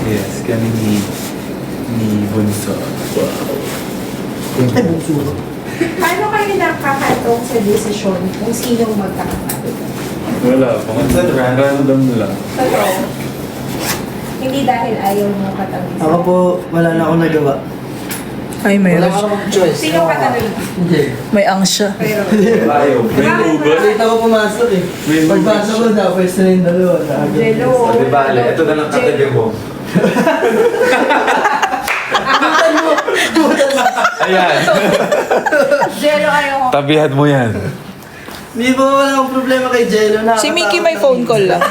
Yes, kami ni Bunso. Ay, Bunso. Paano kayo nakakatong sa desisyon kung sinong magkakapatid? Wala, pamansan random lang. Totoo. Hindi dahil ayaw mo katabi. Ako po, wala na akong nagawa. Ay, may Wala rush. akong choice. Sino katabi mo? Hindi. May anksya. Pero, Ayaw. May ubat. Late ako pumasok eh. May Pagpasok ko na, first na yung dalawa. Jello. O, di ba, Ale? Ito na lang katabi mo. Butan mo! Butan mo! Ayan. Jello ayaw mo. Tabihan mo yan. Hindi po wala akong problema kay Jello. Si Mickey may phone call lang.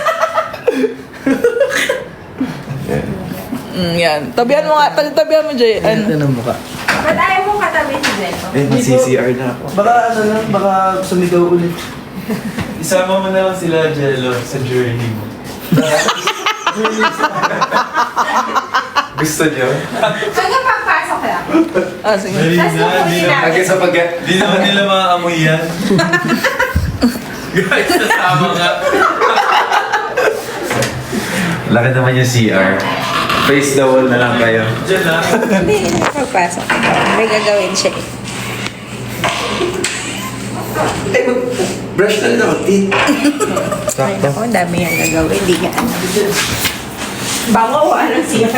Yan. Tabihan mo nga. Tabihan mo, Jay. Ito Ano? ng mukha. Ba't ayaw mo katabi si Jello? Eh, mag-CCR na ako. Baka ano na, baka sumigaw ulit. Isama mo na lang sila, Jello, sa journey mo. Gusto niyo? Hanggang pagpasok lang. Ah, sige. Dali Tapos kukunin namin. Hanggang sa pag... Di naman nila maamoy yan. Guys, nasama nga. Laki naman yung CR. Face the wall na lang kayo. Diyan na. Hindi, pagpasok. May gagawin siya eh. Eh, brush na rin ako, teeth. Ay, naku, ang dami yung gagawin. Hindi ka ano. Bango, anong siya?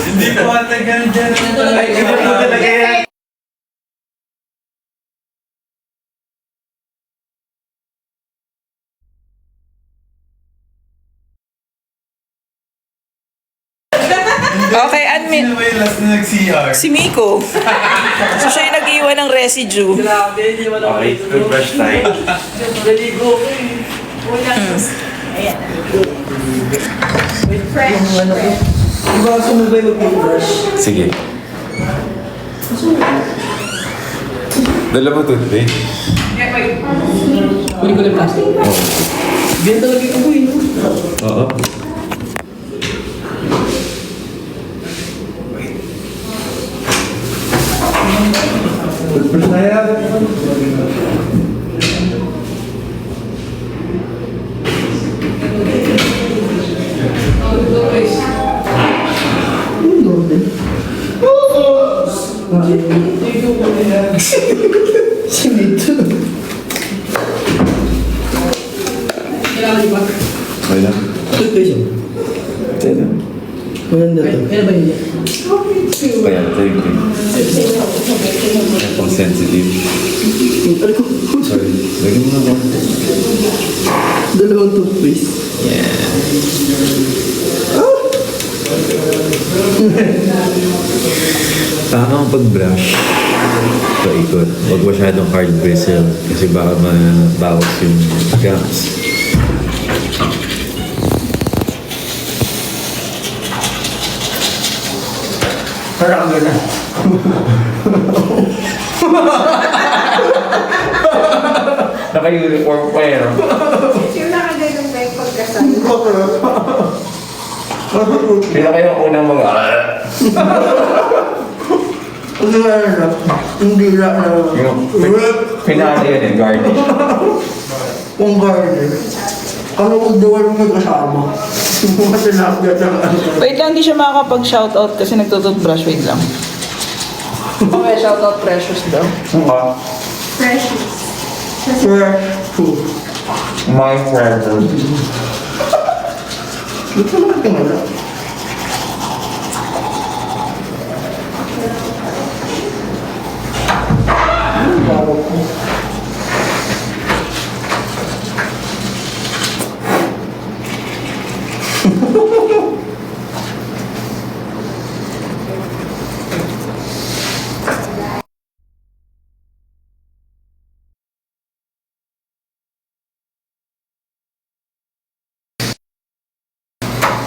Hindi po matagal dyan. Ay, iba po talaga yan. Okay, admin. Sino ba yung last na nag-CR? Si Miko. So, siya yung nag-iwan ng residue. Grabe, hindi mo na Okay, toothbrush tayo. Naligo ko eh. Ayan. With fresh. Ano ko? Di ba sumubay mag-brush? Sige. Dala mo toothpaste? Kunin ko na yung plastic. Ganyan talaga yung amoy, no? Oo. Toothbrush na yan. Sinito. Okay lang. Toothpaste yun. Ito. Maganda to. Ano ba yun? Kaya ito yung pang sensitive. Ano ko? Sorry. Lagyan mo na ba? Dalawang toothpaste. Tama ang pag-brush. Paikot. Huwag masyadong hard bristle kasi baka mabawas yung gums. Parang gana. Naka-uniform pa yun. Yung nakaganong ba yung pagkasal? Sila kayo ang unang mga... Ano nga na? Hindi lang na. Finale yun eh, garnish. Kung garden. Ano kung daw mo kasama? Mga tinapgat ng ano. Wait lang, hindi siya makakapag-shoutout kasi nagtututbrush. Wait lang. Okay, shoutout Precious daw. Precious. Fresh food. My friend. Gusto mo natin wala?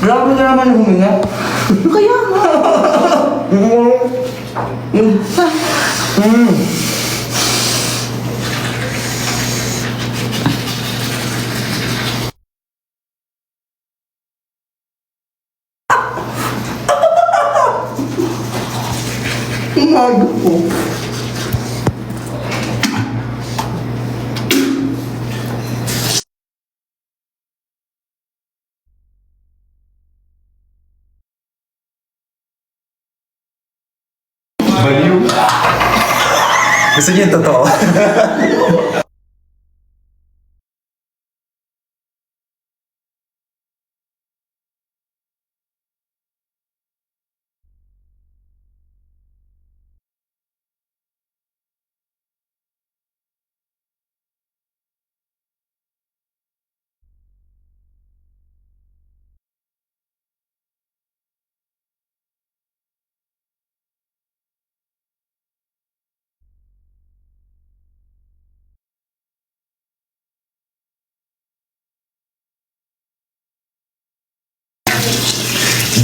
Grabe ka naman huminga. Kaya nga. Umaga po. Gusto niyo yung totoo?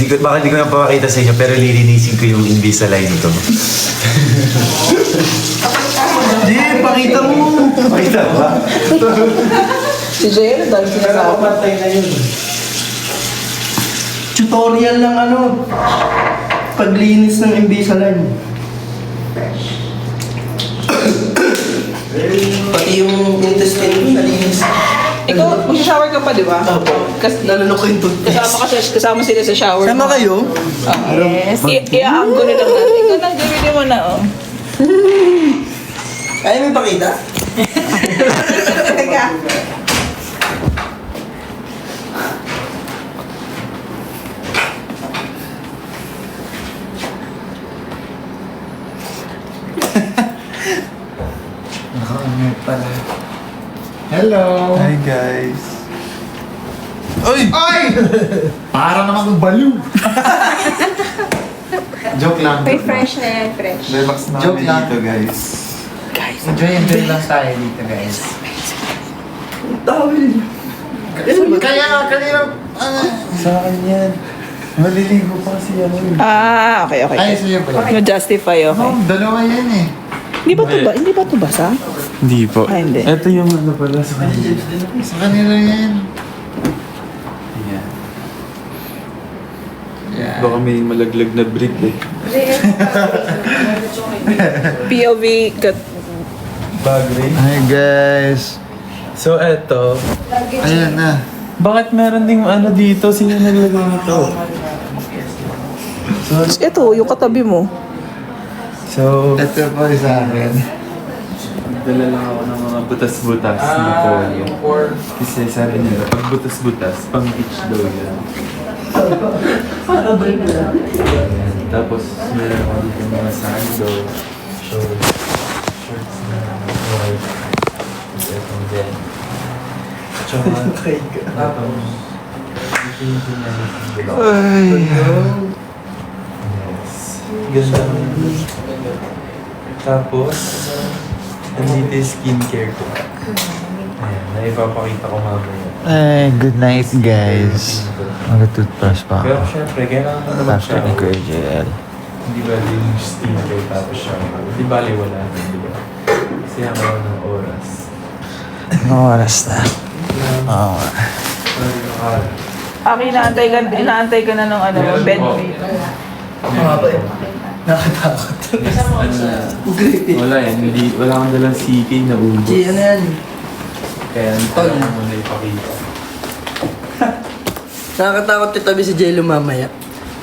Baka hindi ko na papakita sa inyo, pero lilinisin ko yung Invisalign nito. Di, pakita mo. Pakita ba? Si Jay, ano dahil sinasabi? Patay na yun. Tutorial lang ano. Paglinis ng Invisalign. Pati yung intestine ko nalinis. Ikaw, mag-shower ka pa, di ba? Kasi Nalunok ko yung toothpaste. kasama sila sa shower. Sama kayo? Yes. I-aanggo na lang natin. Ikaw lang, gawin mo na, oh. Kaya may pakita? Hello! Hi guys! Ay! Ay! Para naman ng baliw! Joke lang. Uy, fresh na yan, fresh. Relax na Joke kami lang. dito guys. Enjoy lang tayo dito, guys. Tawil. Kaya nga kanina, sa akin yan. Maliligo pa kasi yan. Ah, okay. Ay, sa'yo pala. Na-justify, okay. Dalawa yan eh. Hindi ba ito basa? Hindi po. Ah, hindi. Ito yung ano pala sa kanila. Sa kanila yan. Yeah. Baka may malaglag na brick eh. POV cut. Bag rin. Hi guys! So eto, Ayan na. bakit meron ding ano dito? Sino naglagay nito? Ito, yung katabi mo. So, Ito po sa akin. dala lang ako ng mga butas-butas na polio. Kasi sabi nila, pag butas-butas, pang beach daw yan. Ayan. Tapos, meron ako dito mga sando, shorts na white. Tapos, itong din. Tsaka, tapos, ito yung pinyalis ng bilog. Yes. Ganda. Tapos, nandito yung skincare ko. Ayan, naipapakita ko mamaya. Ay, good night, guys. Mag-toothbrush pa Pero ako. syempre, kailangan ko na After ni mag-shower. Kuya JL. Hindi ba yung skincare tapos shower? Hindi bali wala na, di ba? Kasi ang ako ng oras. Anong oras na? Oo nga. Sorry, nakala. Inaantay ka na ng ano, bed mate. Nakatakot. Ano na, wala eh, wala akong dalang CK na ubos. G, ano yan? Kaya hindi ko lang muna ipakita. Nakakatakot yung tabi si Jello mamaya.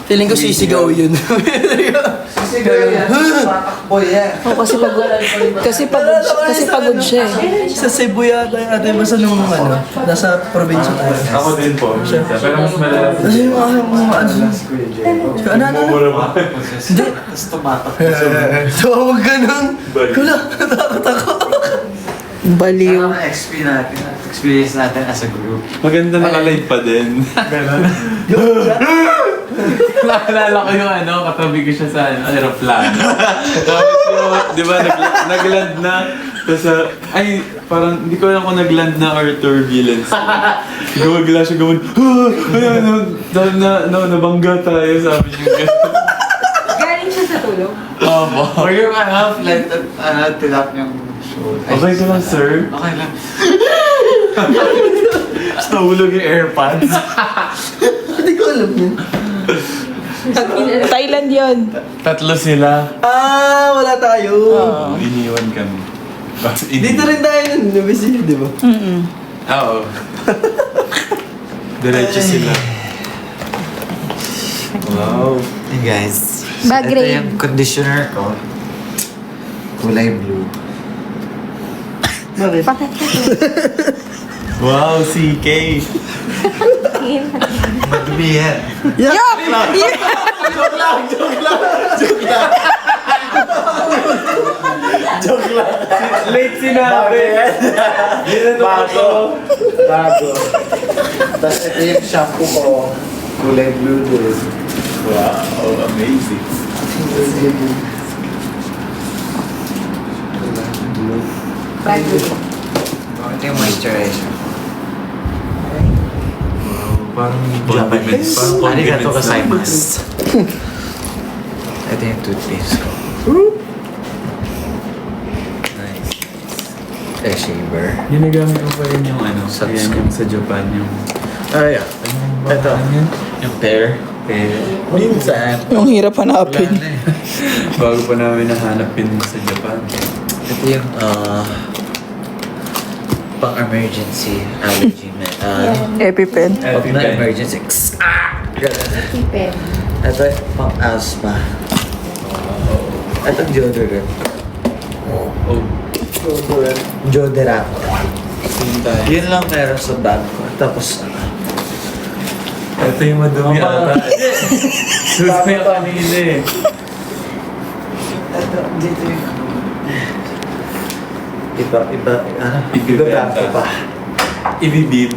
Feeling ko sisigaw yun. Sisigaw yan. Tatakbo yan. Oh, kasi pagod siya eh. Sa Cebu yata yung ate basta nung ano, nasa probinsya tayo. Ako din po, minsan. Pero mas malala sa Kasi yung mga ano. Ano? Mumura ba? Hindi. Tapos tumatak. Tawag ka nun. Kula, natakot ako. Baliw. Ano ang experience natin as a group? Maganda nakalive pa din. Naalala ko yung ano, katabi ko siya sa aeroplano. Tapos yung, di ba, nag-land na. Tapos, ay, parang, hindi ko alam kung nag-land na or turbulence. Gumagla siya, nabangga tayo, sabi niya. Galing siya sa tulog. Opo. Or yung flight at tilap yung show. Okay ka lang, sir? Okay lang. Nahulog yung AirPods. Hindi ko alam yun. Thailand yun. Tatlo sila. Wala tayo. Iniwan kami. Dito rin tayo nun, nabisi, di ba? Oo. Diretso sila. Wow. Hey guys. Bag Ito raid. yung conditioner ko. Kulay blue. Bakit? Wow, CK! Madumi yan. Late sinabi! Bago. Tapos ito yung shampoo ko. Kulay blue din. Wow, amazing. Bago. Ito yung moisturizer. Parang Japanese. Arigato condiments na. gozaimasu. Ito yung toothpaste ko. Nice. Air shaver. Ginagamit ko pa rin yung ano, Sunscreen. yung sa Japan, yung... Yeah. Ito. Yung pear. Minsan. Yung hirap hanapin. Wala na eh. Bago pa namin nahanapin sa Japan. Ito yung pang-emergency allergy EpiPen. Pag na-emergency. Tipin. Ito pang-asthma. Ito deodorant. Oh, Deodorant. same tayo. Yun lang meron sa bag ko. Tapos, Ito yung madumi ata. Susunod yung kanina eh. ito, dito yung iba, Ibibenta. pa. Ibibib.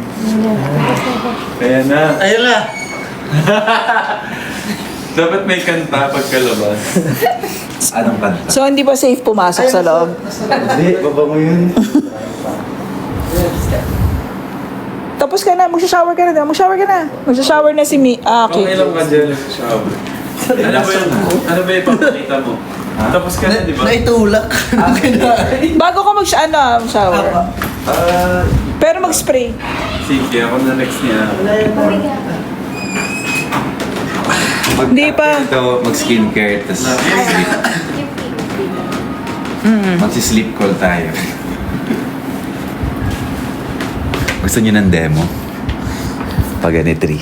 Ayan na. Ayun na! Dapat may kanta pagkalabas. Anong kanta? So, hindi ba safe pumasok sa loob? Hindi, baba mo yun. Tapos ka na, magsha-shower ka na. Magsha-shower ka na. Magsha-shower na si Mi. Okay Okay. lang ka dyan sa shower. Ano ba yung papakita mo? Tapos ka na, di ba? Naitulak. Bago ka mag-shower. Pero mag-spray. Sige, ako na next niya. Hindi pa. Ito, mag-skincare, tapos sleep. Mag-sleep call tayo. Gusto niyo ng demo? Pag-ganitri.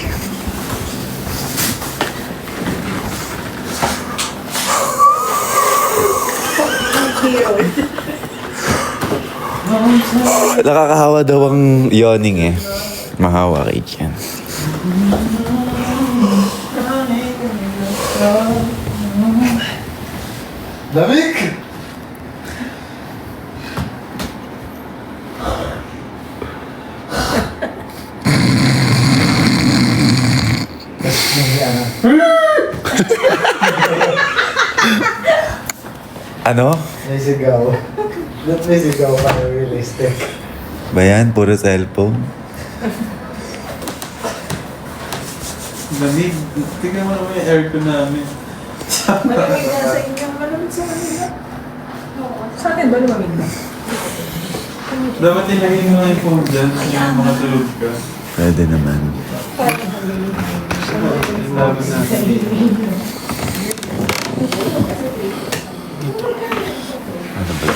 Nakakahawa daw ang yawning eh. Mahawa kay Jen. Lamig! Ano? May sigaw. Ba't may sigaw ka na realistic? Bayan, puro cellphone. Lamig. Tignan mo naman yung aircon namin. Malamig na sa inyo. Malamig sa kanila. Sa akin ba lumamig na? Dapat ilagay mo nga yung phone dyan yung makatulog ka. Pwede naman. Laban natin. Ano ba?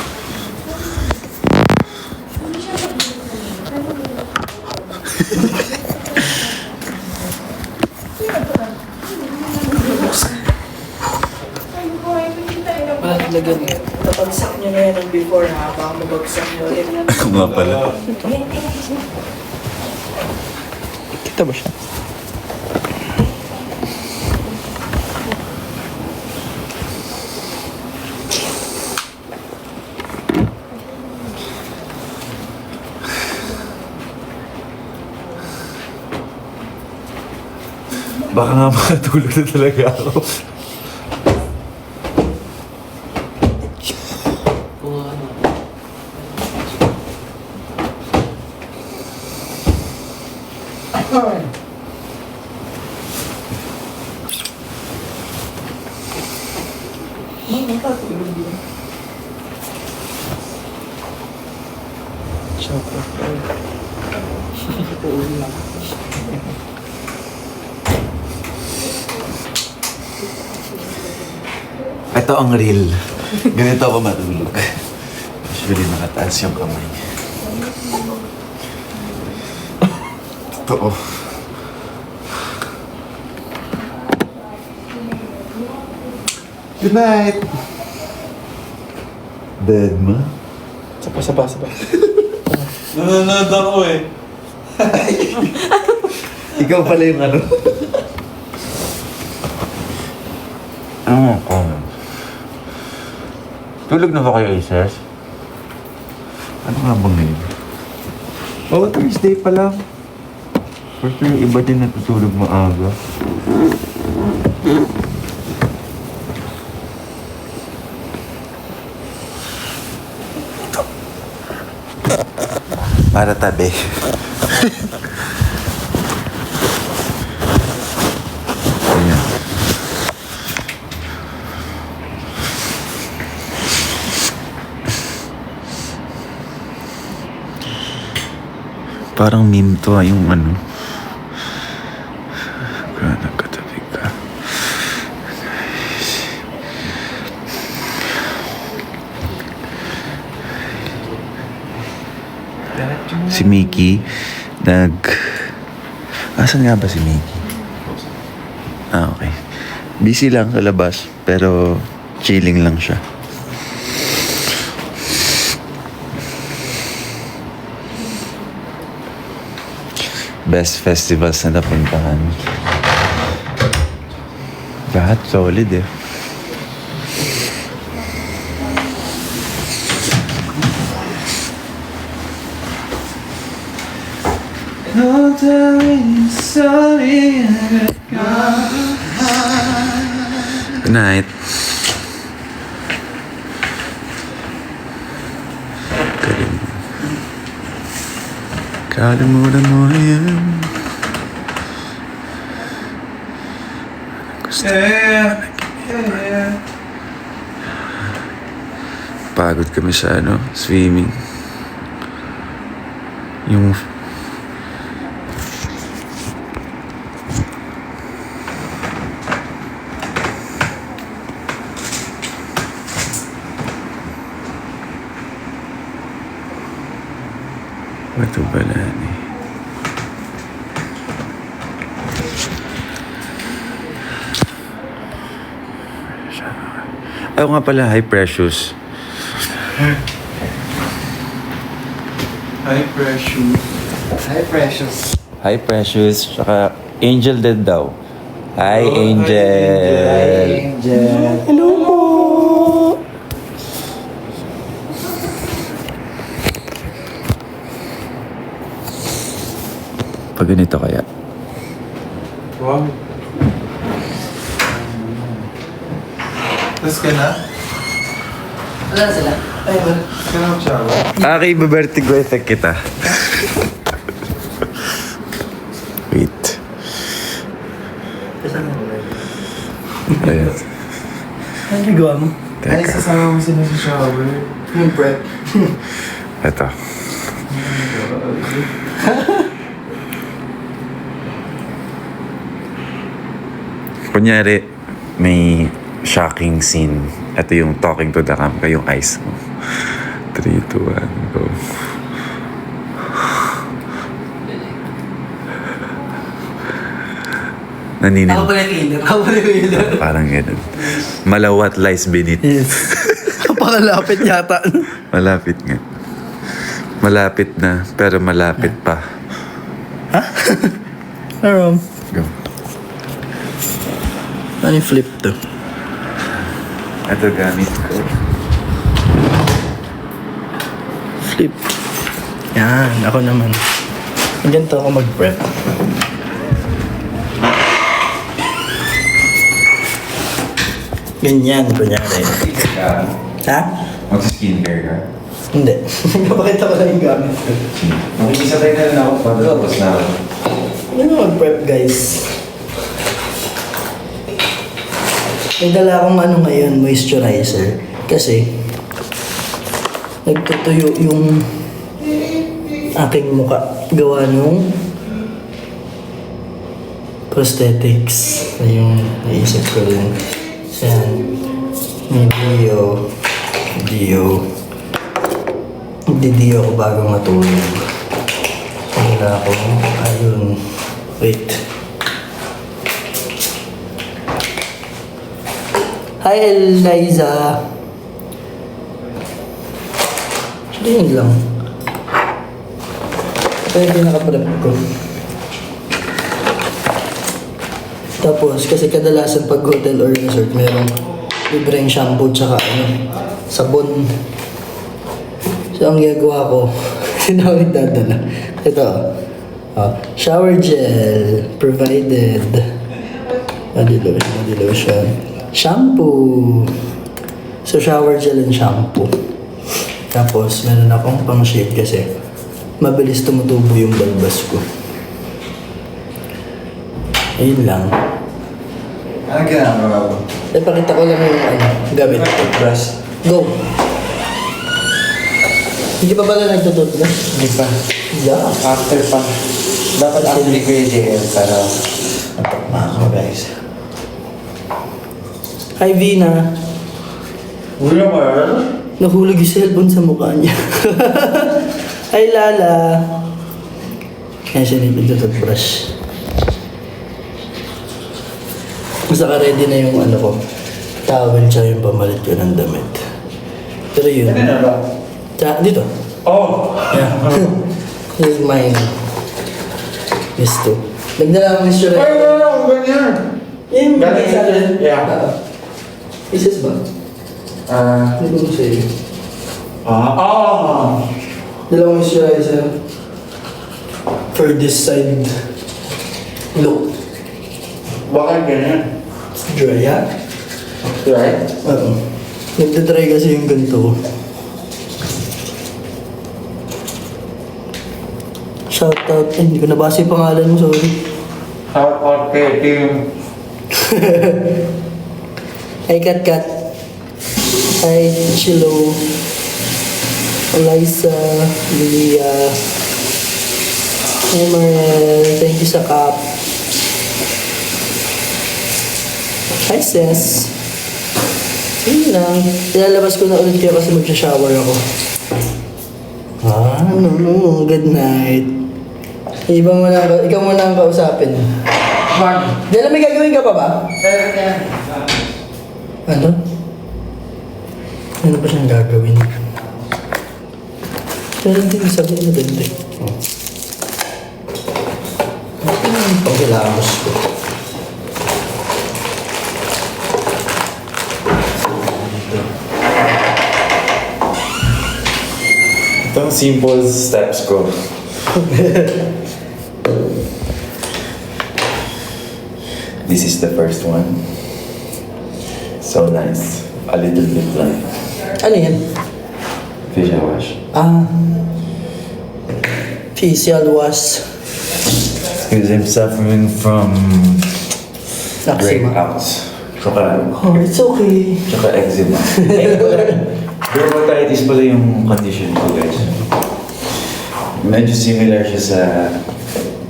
Lagyan niyo. Tapagsak niyo na yan ng before ha. Baka mabagsak niyo ulit. Ako nga pala. Kita ba siya? Baka nga makatulog na talaga ako. Ito ang real. Ganito ako matulog. Usually nakataas yung kamay. Totoo. Good night. Dead ma? Sapa. Nanonood ako eh. Ikaw pala yung ano. Tulog na ba kayo, Aces? Ano nga bang ngayon? Oh, Thursday pa lang. For sure, iba din natutulog maaga. Para tabi. Ayan. Parang meme to yung ano. Kaya nagkatabi ka. Si Mickey Asan nga ba si Mickey? Okay. Busy lang sa labas pero chilling lang siya. Best festivals na napuntahan. Lahat solid eh. Good night. Kalimutan mo yan. Pagod kami sa swimming. Yung Bato Balani. Ayaw nga pala, Hi Precious. Hi, Precious. Hi, Precious. Hi, Precious. Tsaka Angel din daw. Hi, Angel. Angel. Pag ganito kaya. Wow. Tapos ka na? Wala na sila. Ay, wala. Ka na mag-shower? Okay, babertigo effect kita. Wait. Saan mo ba? Ayan. Ano gawa mo? Ay, Teka. sasama mo sila sa shower. Yung prep. Ito. Kunyari, may shocking scene. Ito yung talking to the cam, yung eyes mo. 3, 2, 1, go. Nanininig. Ako pala yung leader. Ako pala yung leader. Parang ganun. Malawat lies beneath. Yes. Napakalapit yata. Malapit nga. Malapit na, pero malapit pa. Ano? Go. Ano yung flip to? Ito gamit ko. Flip. Yan, ako naman. Ganito ako mag-prep. Ganyan, kunyari. Ha? Mag-skincare ka? Hindi. Napakita ko lang yung gamit ko. Makikisabay na rin ako pagkatapos na ako. Ano mag-prep, guys? May dala akong ngayon, moisturizer. Kasi, nagtutuyo yung aking muka. Gawa nung prosthetics. Yung naisip ko rin. Yan. May Didio ako bago matulog. Wala ako. Ayun. Wait. Hi, Eliza. Actually, yun lang. Ito yung pinaka-prep ko. Tapos, kasi kadalasan pag hotel or resort, merong libreng shampoo tsaka sabon. So, ang ginagawa ko, hindi ako nagdadala. Ito, shower gel provided. Body lotion. Shampoo. So, shower gel and shampoo. Tapos, meron akong pang-shave kasi mabilis tumutubo yung balbas ko. Ayun lang. Ano ginagawa mo? Ipakita ko lang yung gamit ko. Brush. Go! Hindi pa pala nagtututbrush? Hindi pa. Yeah. After pa. Dapat after ko yung JL para matakma ako guys. Hi, Vina. Ulo mo yan? Nahulog yung cellphone sa mukha niya. Hi, Lala. Kaya siya nagtututbrush. Saka ready na yung ko. Towel tsaka yung pamalit ko ng damit. Pero yun. Ano na ba? Dito. Oh! Yeah. This is mine. This too. Nagdala akong Mr. Ay, wala! Ganyan! Yung Galing sa atin? Yeah. Isis ba? Hindi ko sa'yo. Dalawang moisturizer for this side look. Bakit ganyan? Dry, ha? Right? Oo. Nagdadry kasi yung ganito. Shoutout. Hindi ko nabasa yung pangalan mo, sorry. Shout out kay Team. Hi, Kat. Hi, Chilo. Eliza. Lilia. Hi, Mariel. Thank you sa cup. Hi, Sis. Yun lang. Ilalabas ko na ulit kayo kasi magsha-shower ako. No. Good night. Ikaw muna ang kausapin. Dala, may gagawin ka pa ba? Ano? Ano ba siyang gagawin? Pero hindi ko sabihin na dali. Ano yung pagkilamos ko? Itong simple steps ko. This is the first one. So nice. A little bit like Ano yan? facial wash. Facial wash. Because I'm suffering from Eczema. breakouts. Tsaka, Oh, it's okay. tsaka eczema. Dermatitis pala yung condition ko, guys. Medyo similar siya sa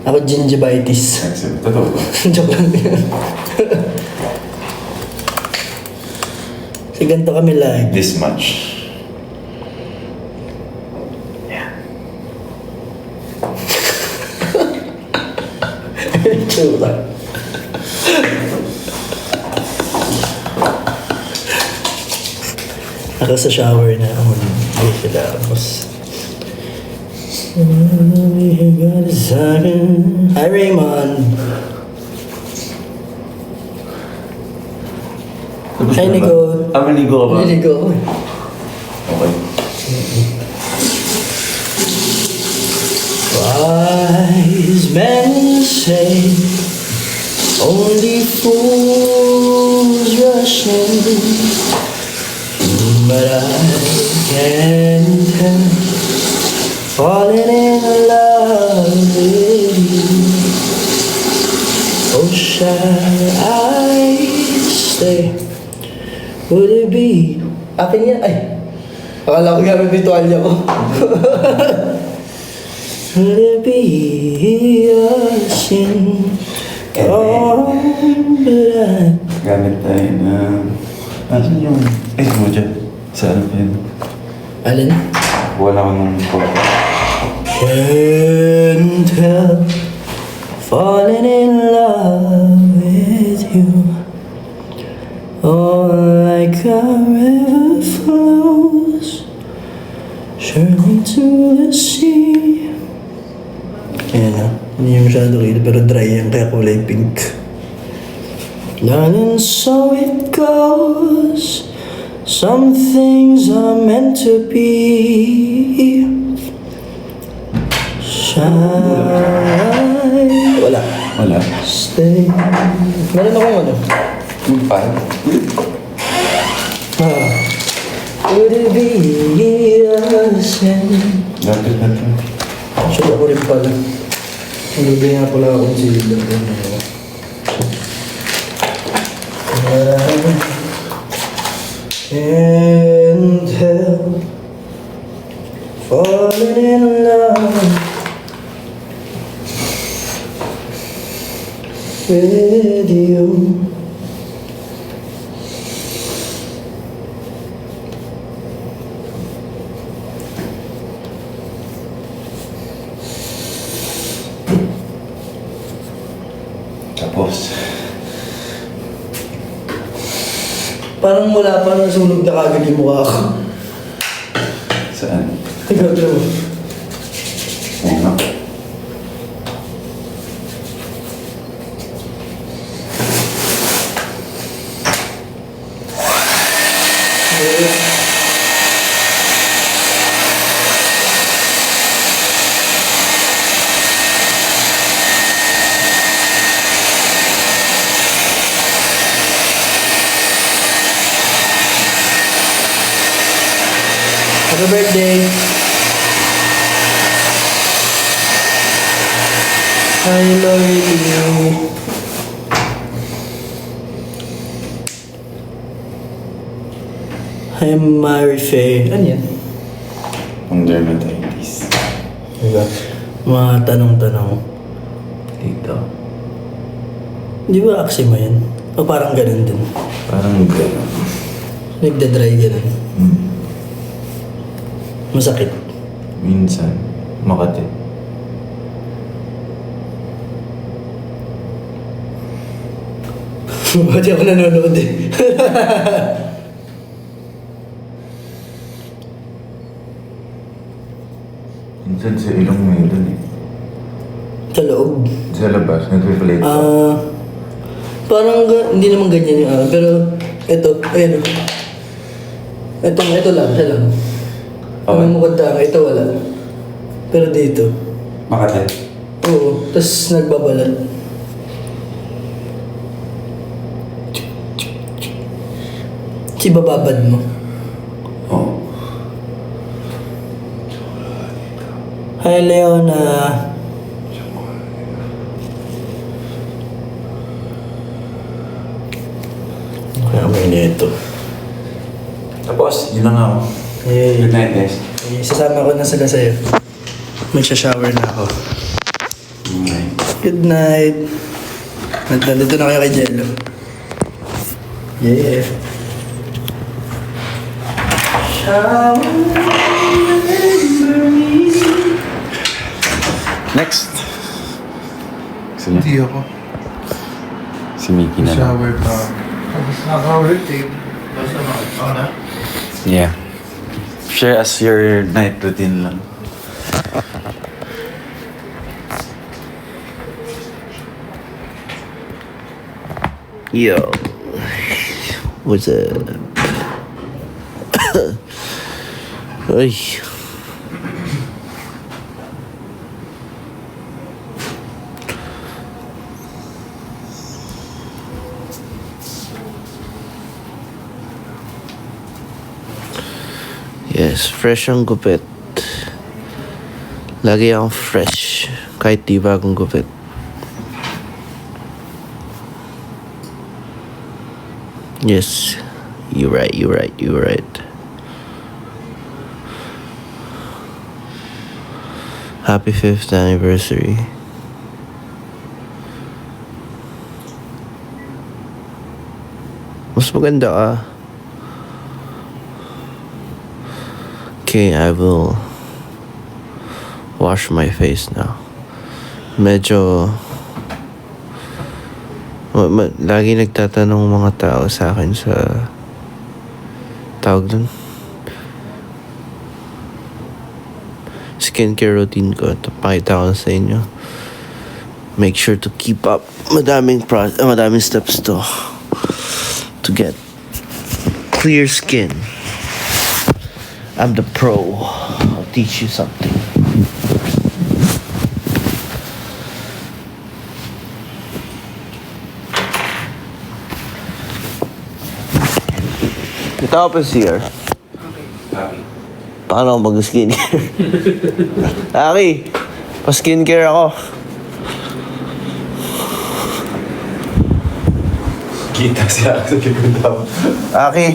Ako gingivitis. eczema. Totoo ba? Joke lang yan. Kasi ganito kami like. This much. Tsura. Ako sa shower na ako mag-hilamos. Hi, Raymond. Hi, Nico. Maligo ka ba? Niligo ako. Okay. Wise men say only fools rush in, but I can't help falling in love with you. Oh, shall I stay? Would it be? Akin yan. Ay! Akala ko gamit yung tuwalya ko. Would it be a sin? Oh, but I... Gamit tayo na... Nasaan yung... Eh, mo dyan. Sa ano pa yun? Alin? Wala ko nung photo. Can't help falling in love with you. Oh, like a river flows surely to the sea. nagda-dry yan, kaya kulay pink. And so it goes. Some things are meant to be. Shine. Wala. Wala. Stay. Meron akong ano. Yung 5. Would it be the same? Dapat na ito. Shoot ako rin pala. Hindi nga pala akong sila. Can't help falling in love with you. Tapos, Parang wala pa nasunog na kagad yung mukha ko. saan? Tingnan mo. Oo nga. Happy birthday. Hi, Lordy. Hi, Mary Faye. Ano yan? Ang dermatitis. Diba? Mga tanong-tanong. Dito. Di ba eczema yan? O parang ganun din? Parang gano'n. Nagda-dry ganun. Masakit. Minsan, makati. Ba't ako nanonood eh? Minsan sa ilong mo yun eh. Sa loob. Sa labas, nag-reflect ka. Parang hindi naman ganyan yung pero ito, ayun o. Ito lang, siya lang. Okay. Ang mukha tanga, ito wala. Pero dito, Makati. oo, tapos nagbabalat. Si bababad mo. Oo. Hi, Leona. Kaya may nito. Tapos, yun na nga ako. Eh, Good night, guys. sasama ko na sila sa'yo. Magsha-shower na ako. Okay. Good night. Nandito na kayo kay Jello. Yeah. Next. Sino? Hindi ako. Si Mickey na lang. Shower pa. Yeah. Share as your night routine lang. Yo. What's up? Ay. Yes, fresh ang gupit. Lagi akong fresh. Kahit di bagong gupit. Yes, you're right. Happy 5th anniversary. Mas maganda ka. Okay, I will wash my face now. Medyo lagi nagtatanong mga tao sa akin sa tawag dun skincare routine ko. Ito, pakita ko sa inyo. make sure to keep up. Madaming steps to get clear skin. I'm the pro. I'll teach you something. Ito ako pa siya. Paano ako mag-skincare? Aki, pa-skincare ako. Kita siya sa likod daw. Aki.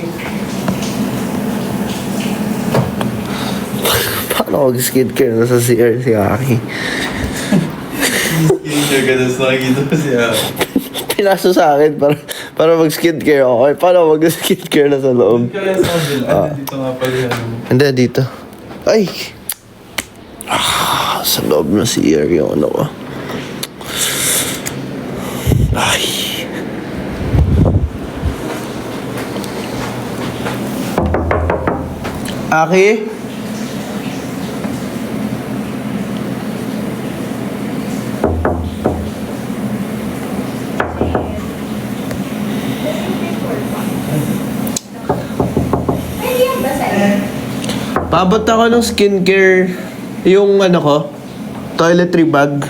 Paano ako mag-skincare? Nasa CR si Aki. Skincare ka na sa nakikita ko siya. Pinaso sa akin para mag-skincare ako. Ay, paano ako mag-skincare na sa loob? Kaya sa kabila, dito nga pala yan. Hindi, dito. Ay! Sa loob na CR yung ano ko. Ay! Aki? Paabot ako ng skincare, yung ano ko, toiletry bag.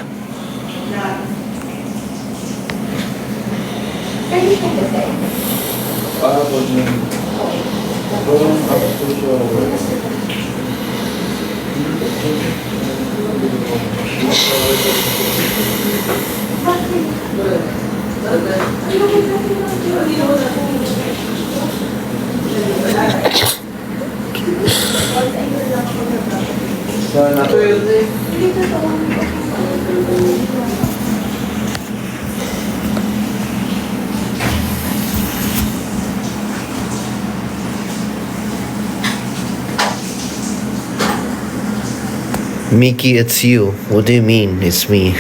Mickey, it's you. What do you mean, it's me?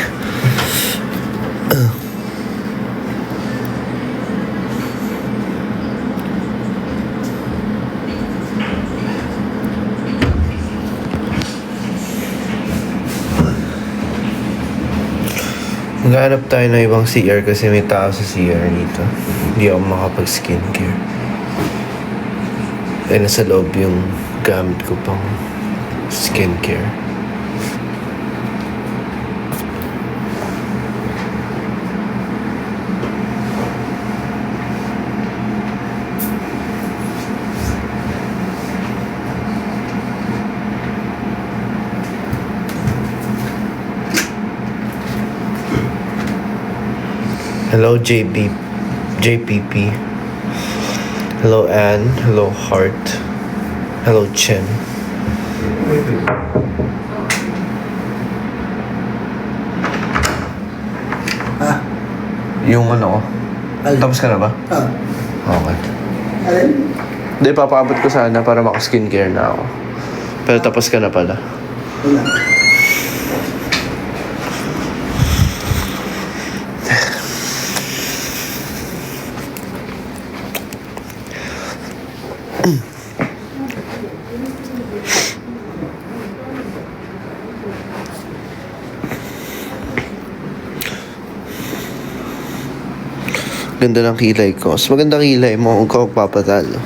Maghanap tayo ng ibang CR kasi may tao sa CR dito. Hindi ako makapag-skincare. Eh, nasa loob yung gamit ko pang skincare. Hello, JPP. Hello, Anne. Hello, Heart. Hello, Chen. Yung ano ko. Tapos ka na ba? Okay. Hindi, papaabot ko sana para maka-skincare na ako. Pero tapos ka na pala. Ganda ng kilay ko. Mas maganda kilay mo kung ka magpapatalo.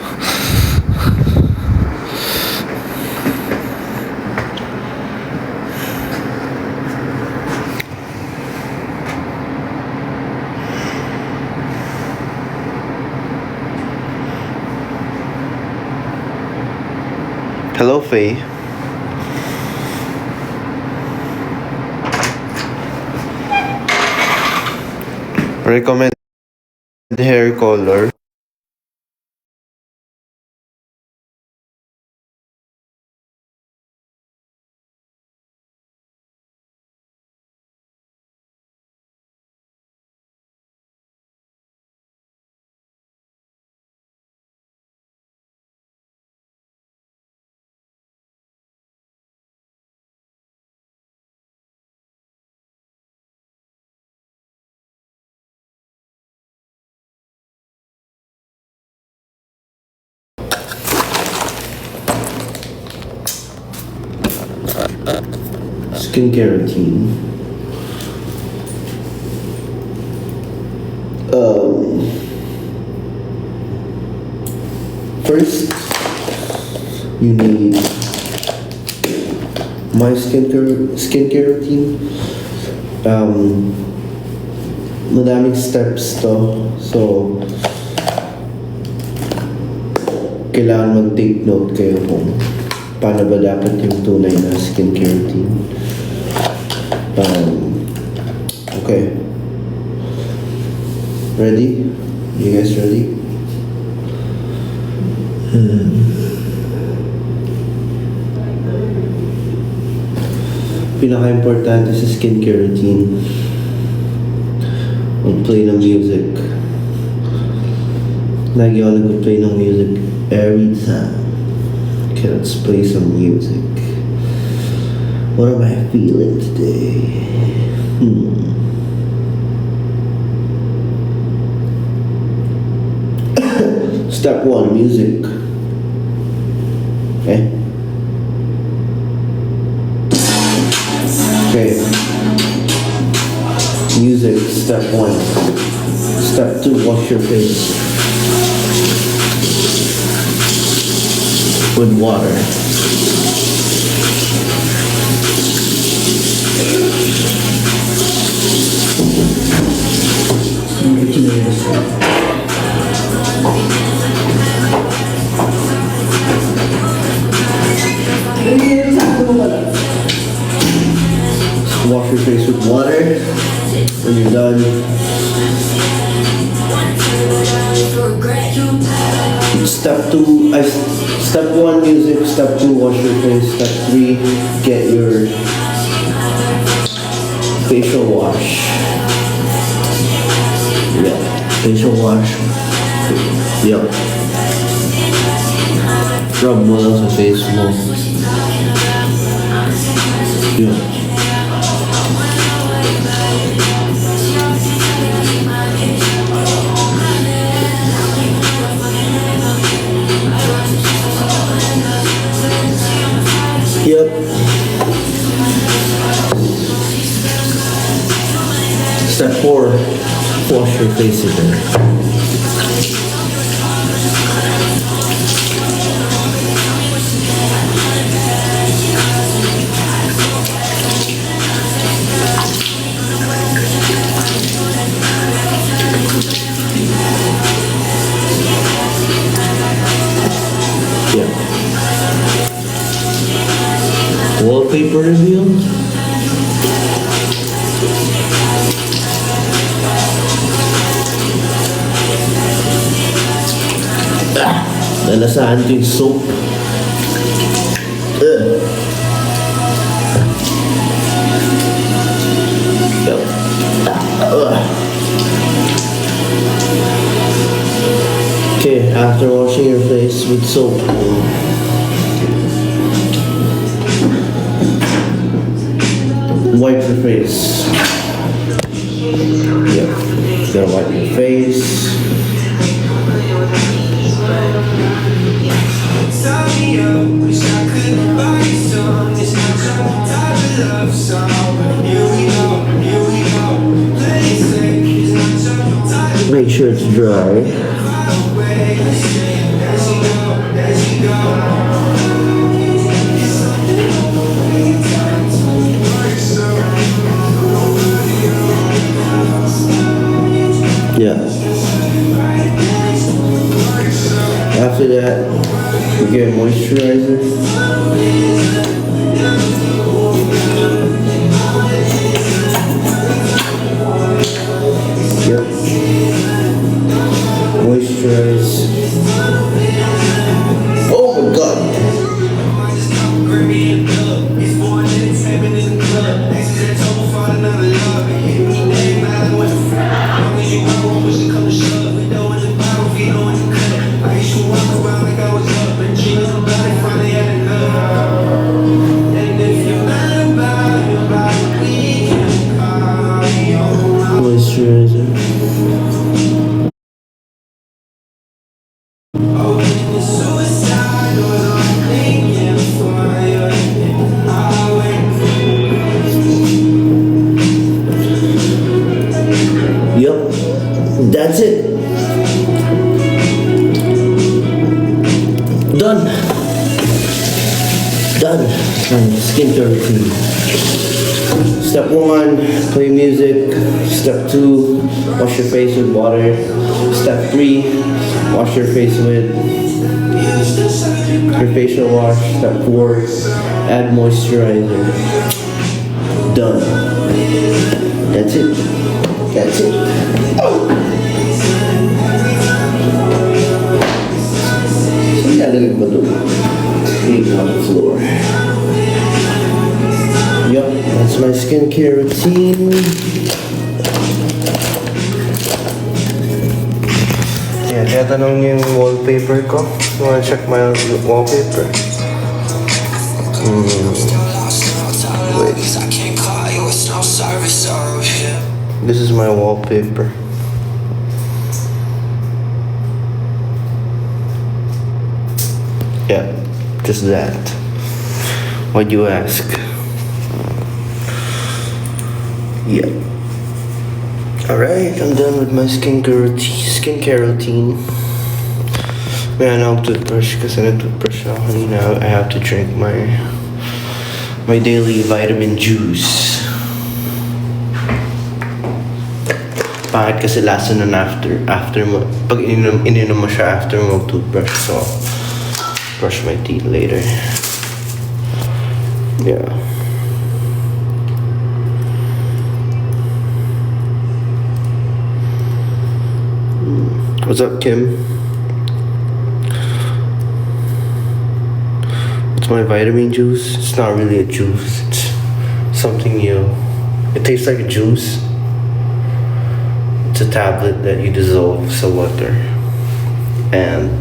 Hello, Faye. Recommend hair color. Skincare routine. First, you need my skincare routine. Madaming steps to. So, kailangan mag-take note kayo kung paano ba dapat yung tunay na skincare routine. Okay. Ready? You guys ready? Pinaka-importante sa skincare routine, mag-play ng music. Lagi ako nag-play ng music every time. Okay, let's play some music. What am I feeling today? Step 1, music. Okay? Okay. Music, step 1. Step 2, wash your face with water. Wash your face with water. When you're done, step 1, music. Step 2, wash your face. Step 3, get your facial wash. Yeah, facial wash. Yep. Rub mo lang sa face mo. Yeah. Yep. Step 4, wash your face again. Yeah. Wallpaper reveal. Nalasahan ko yung soap. Yup. Okay, after washing your face with soap, wipe your face. Yep. Gotta wipe your face. Make sure it's dry. Yeah. After that, you get moisturizer. Yep. Moisturize. Oh my god. That's it. Done. Done. Skincare routine. Step 1, play music. Step 2, wash your face with water. Step 3, wash your face with your facial wash. Step 4, add moisturizer. Done. That's it. That's it. Ilalagay mo doon. Leave on the floor. Yup, that's my skincare routine. Yeah, tinatanong niyo yung wallpaper ko. You wanna check my wallpaper? Wait. This is my wallpaper. Yeah, just that. Why'd you ask? Yeah. Alright, I'm done with my skincare routine. May ako toothbrush kasi nag-toothbrush ako kanina. I have to drink my daily vitamin juice. Pangit kasi lasa nun after mo, pag ininom mo siya after mo toothbrush, so brush my teeth later. Yeah. What's up, Kim? It's my vitamin juice. It's not really a juice. It's something new. It tastes like a juice. It's a tablet that you dissolve some water. And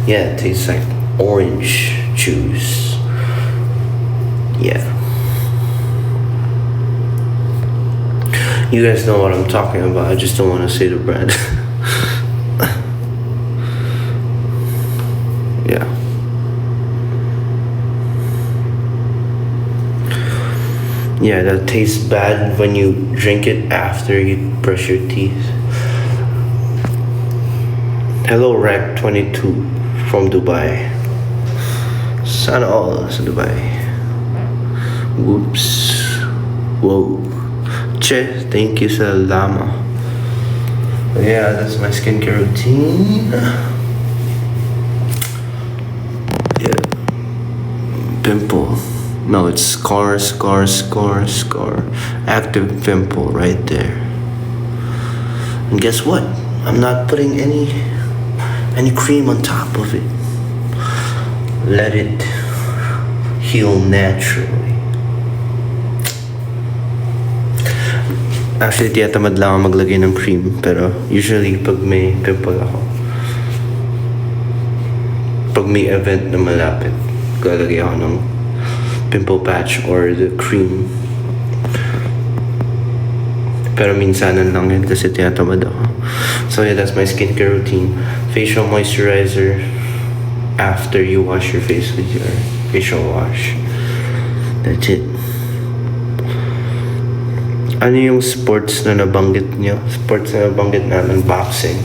yeah, it tastes like orange juice. Yeah. You guys know what I'm talking about. I just don't want to say the brand. Yeah. Yeah, that tastes bad when you drink it after you brush your teeth. Hello, Rack22 from Dubai. Sana all sa Dubai. Whoops. Whoa. Che, thank you sa llama. Yeah, that's my skincare routine. Yeah. Pimple. No, it's scar. Active pimple right there. And guess what? I'm not putting any cream on top of it. Let it heal naturally. Actually, tiyatamad lang ako maglagay ng cream. Pero usually, pag may pimple ako, pag may event na malapit, galagay ako ng pimple patch or the cream. Pero minsanan lang yun kasi tiyatamad ako. So yeah, that's my skincare routine. Facial moisturizer after you wash your face with your facial wash. That's it. Ano yung sports na nabanggit niyo? Sports na nabanggit namin, boxing,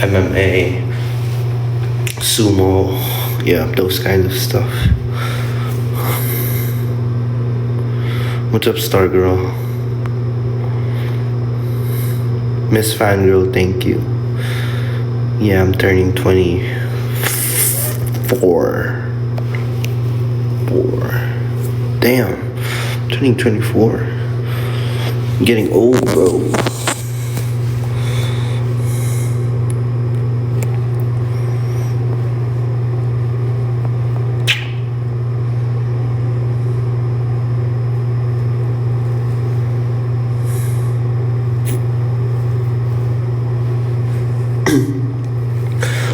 MMA, sumo, yeah, those kinds of stuff. What's up, Stargirl? Miss Fangirl, thank you. Yeah, I'm turning 24. Damn, turning 24. I'm getting old, bro.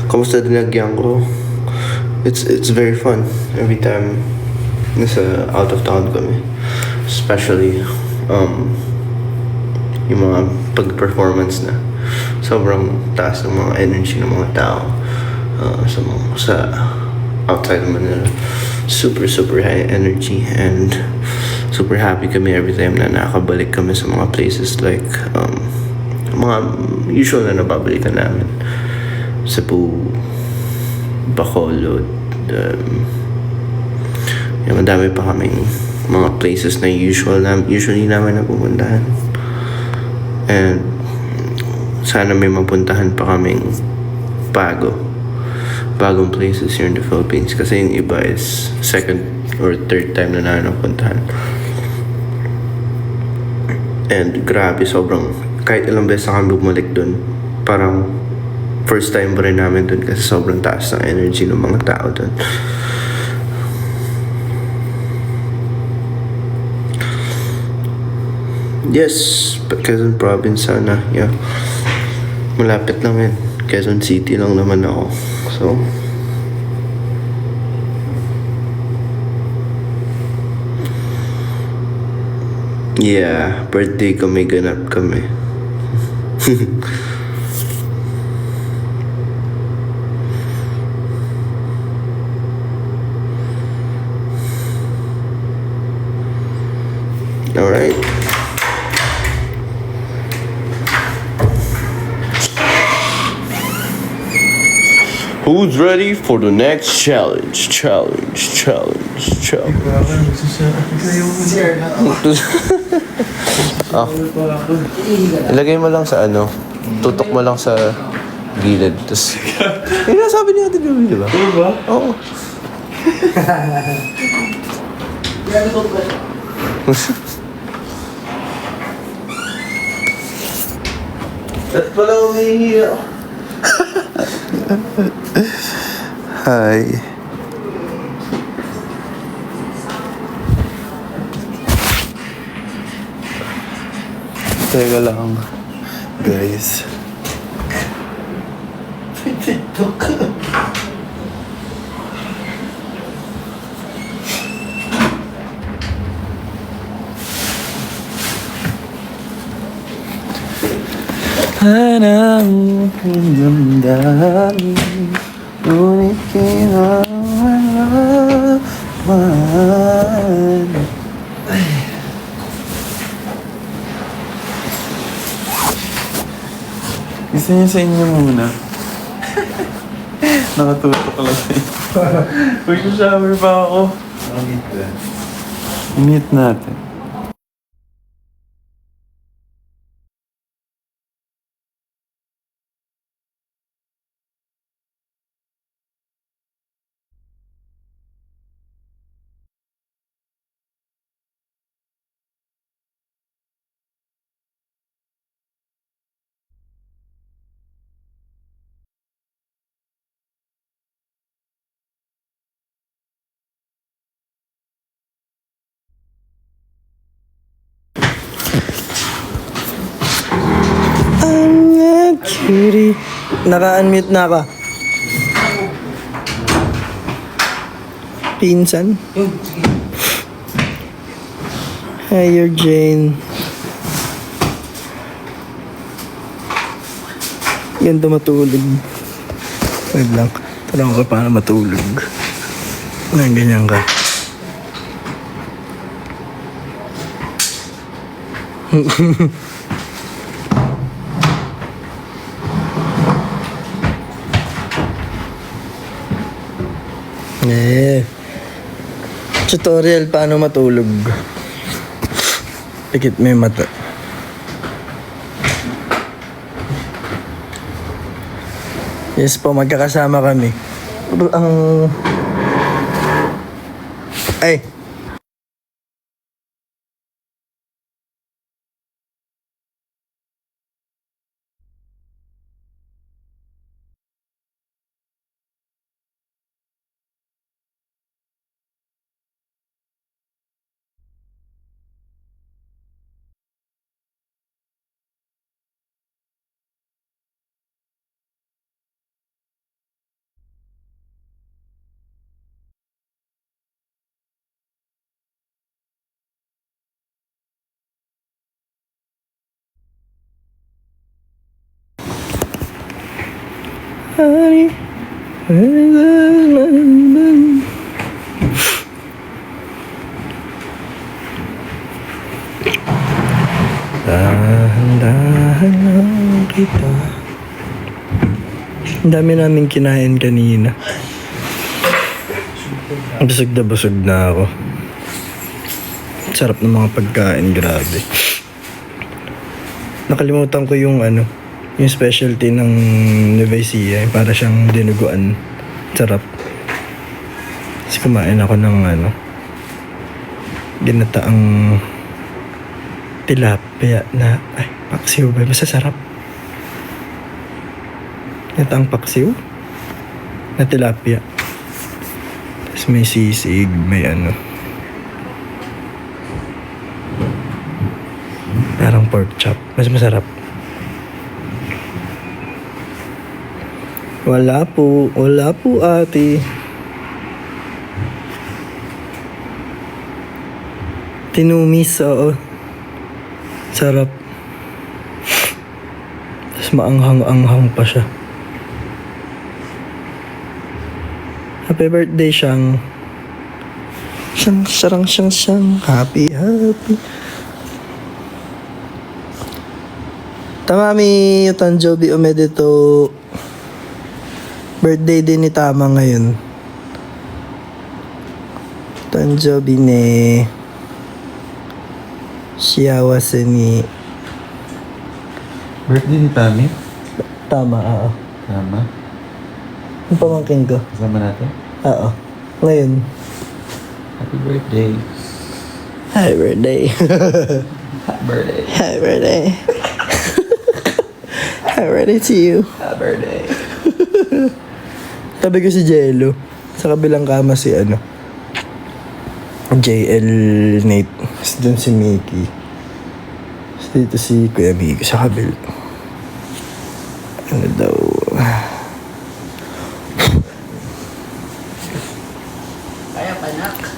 Kamusta dinagyan ko? It's very fun every time nasa out of town kami. Especially yung mga pag-performance na sobrang taas ng mga energy ng mga tao sa outside of Manila. Super high energy and super happy kami every time na nakabalik kami sa mga places like mga usual na nababalikan namin. Cebu, Bacolod, madami pa kaming mga places na usually namin napupuntahan. And sana may mapuntahan pa kaming bagong places here in the Philippines, kasi yung iba is second or third time na napuntahan. And grabe, sobrang, kahit ilang beses na kami bumalik dun, parang first time pa rin namin dun kasi sobrang taas ng energy ng mga tao dun. Yes, Quezon Province sana. Yeah. Malapit lang yan. Quezon City lang naman ako. So, yeah, birthday ko, may ganap kami. Alright. Who's ready for the next challenge? Challenge. Oh. Ilagay mo lang sa ano, tutok mo lang sa gilid. Tapos, yun na sabi niya natin yun, di ba? Ano ba? Oo. At pala umihiya. Hi. Teka lang, guys. Hanang damdamin, ngunit kinalaman. Gusto niya sa inyo muna. Nakatutok lang sa inyo. Mag-shower pa ako. Init natin. Cutie. Naka-unmute na ka. Pinsan. Hi, you're Jane. Ganda matulog. Wait lang. Tanong ko paano matulog. Ganyan ka. Tutorial paano matulog. Pikit mo yung mata. Yes po, magkakasama kami. Ay! Dahan-dahan Mahal lang kita. Ang dami namin kinain kanina. Busog na ako. Sarap ng mga pagkain, grabe. Nakalimutan ko yung yung specialty ng Nueva Ecija, yung para siyang dinuguan. Sarap. Kasi kumain ako ng ginataang tilapia na, paksiw ba? Basta sarap. Ginataang paksiw na tilapia. Tapos may sisig, may parang pork chop. Mas masarap. Wala po ate. Tinumis, oo. Sarap. Tapos maanghang-anghang pa siya. Happy birthday, Siyang. Siyang. Happy. Tamami, Tanjobi Omedeto. Birthday din ni Tama ngayon. Tanjobi ne. Siawase ni. Birthday ni Tami? Tama, oo. Tama. Yung pamangkin ko. Kasama natin? Oo. Ngayon. Happy birthday. Happy birthday. Happy birthday. Happy birthday. Happy birthday to you. Happy birthday. Tabi ko si Jello. Sa kabilang kama si JL Nate. Tapos dun si Mickey. Tapos dito si Kuya Migo sa kabil. Ano daw?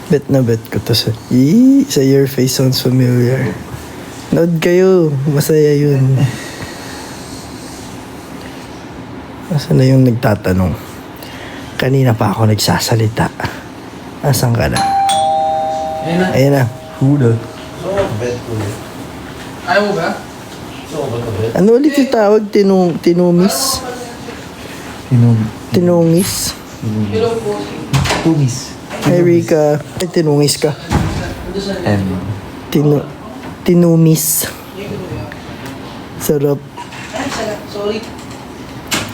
Bet na bet ko to sa... Sa your face sounds familiar. Nood kayo. Masaya yun. Asan na yung nagtatanong? Kanina pa ako nagsasalita. Asan ka na? Ayan na. Huda. Ayaw mo ba? Ano ulit yung tawag? Tinumis? Tinungis? Tumis. Ay, Rika. Ay, tinungis ka. Tinumis. Sarap. Sorry.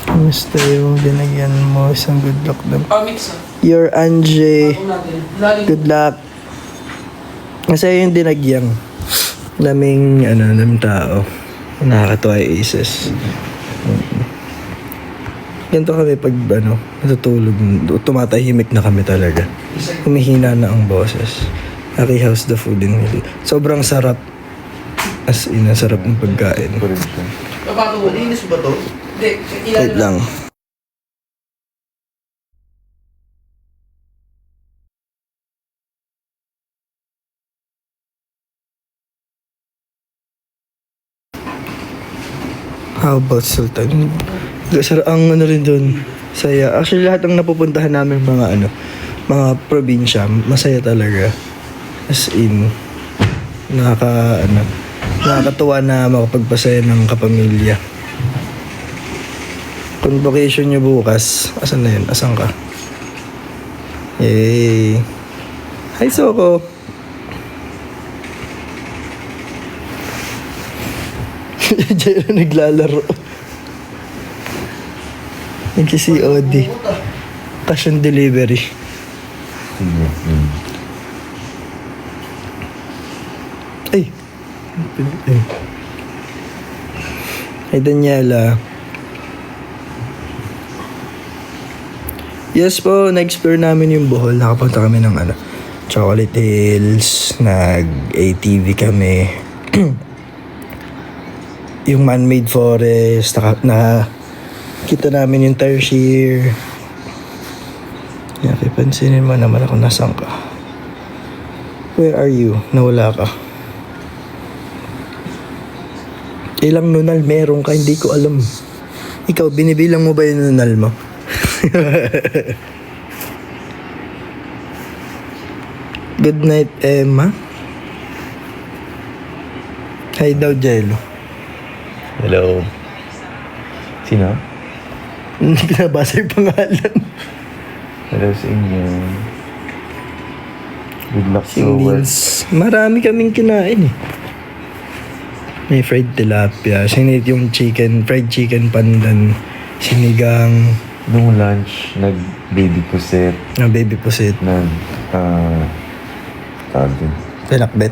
Kamusta yung binagyan mo? Isang good luck daw. Mix Your Anje. Good luck. Masaya yung dinagyang. Naming tao. Nakakatuwa yung aces. Ganito kami pag natutulog. Tumatahimik na kami talaga. Humihina na ang boses. Aki house the food in Hili. Sobrang sarap. As in, ang sarap ng pagkain. Papato, linis ba to? Hindi, Wait lang. How about Sultan? Ang rin doon, saya. Actually, lahat ng napupuntahan namin mga probinsya, masaya talaga. As in, nakakatuwa na makapagpasaya ng kapamilya. Convocation nyo bukas, asan na yun? Asan ka? Yay! Hi, Soko! Diyan na naglalaro. Nag-COD. Cash on delivery. Ay! Ay, Daniela. Yes po, na-explore namin yung Bohol. Nakapunta kami ng Chocolate Hills. Nag-ATV kami. Yung man-made forest. Kita namin yung Tarsier. Pansinin mo naman ako nasaan ka. Where are you? Nawala ka. Ilang nunal meron ka? Hindi ko alam. Ikaw, binibilang mo ba yung nunal mo? Good night, Emma. Hi daw, Jello. Hello. Sino? Hindi ko nabasa yung pangalan. Hello sa inyo. Good luck Si sa work. Nils. Marami kaming kinain eh. May fried tilapia. Sinit yung chicken, fried chicken pandan. Sinigang. Nung lunch, nag-baby puset. Baby pusit. Tawag din. Pinakbet.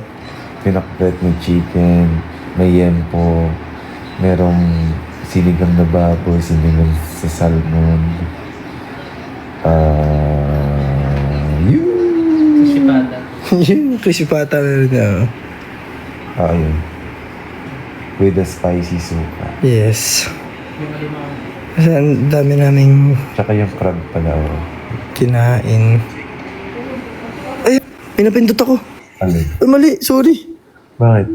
Pinakbet, may chicken, may yempo, merong sinigang na baboy, sinigang sa salmon. Yung crispy pata na rin na. Yun. With a spicy suka. Yes. Kasi ang dami naming Tsaka yung crab pala. kinain. Ay, pinapindot ako. Alin? Ay, mali. Sorry. Bakit?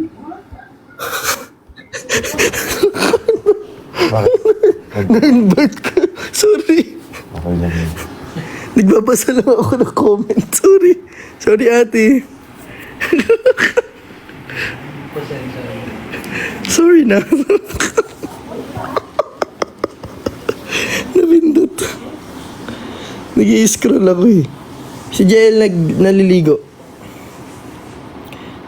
Bakit? Na-invite ka. Sorry. Okay lang yun. Nagbabasa lang ako ng comment. Sorry. Sorry, ate. Sorry na. Napindot. Nag-i-scroll ako eh. Si Jael naliligo.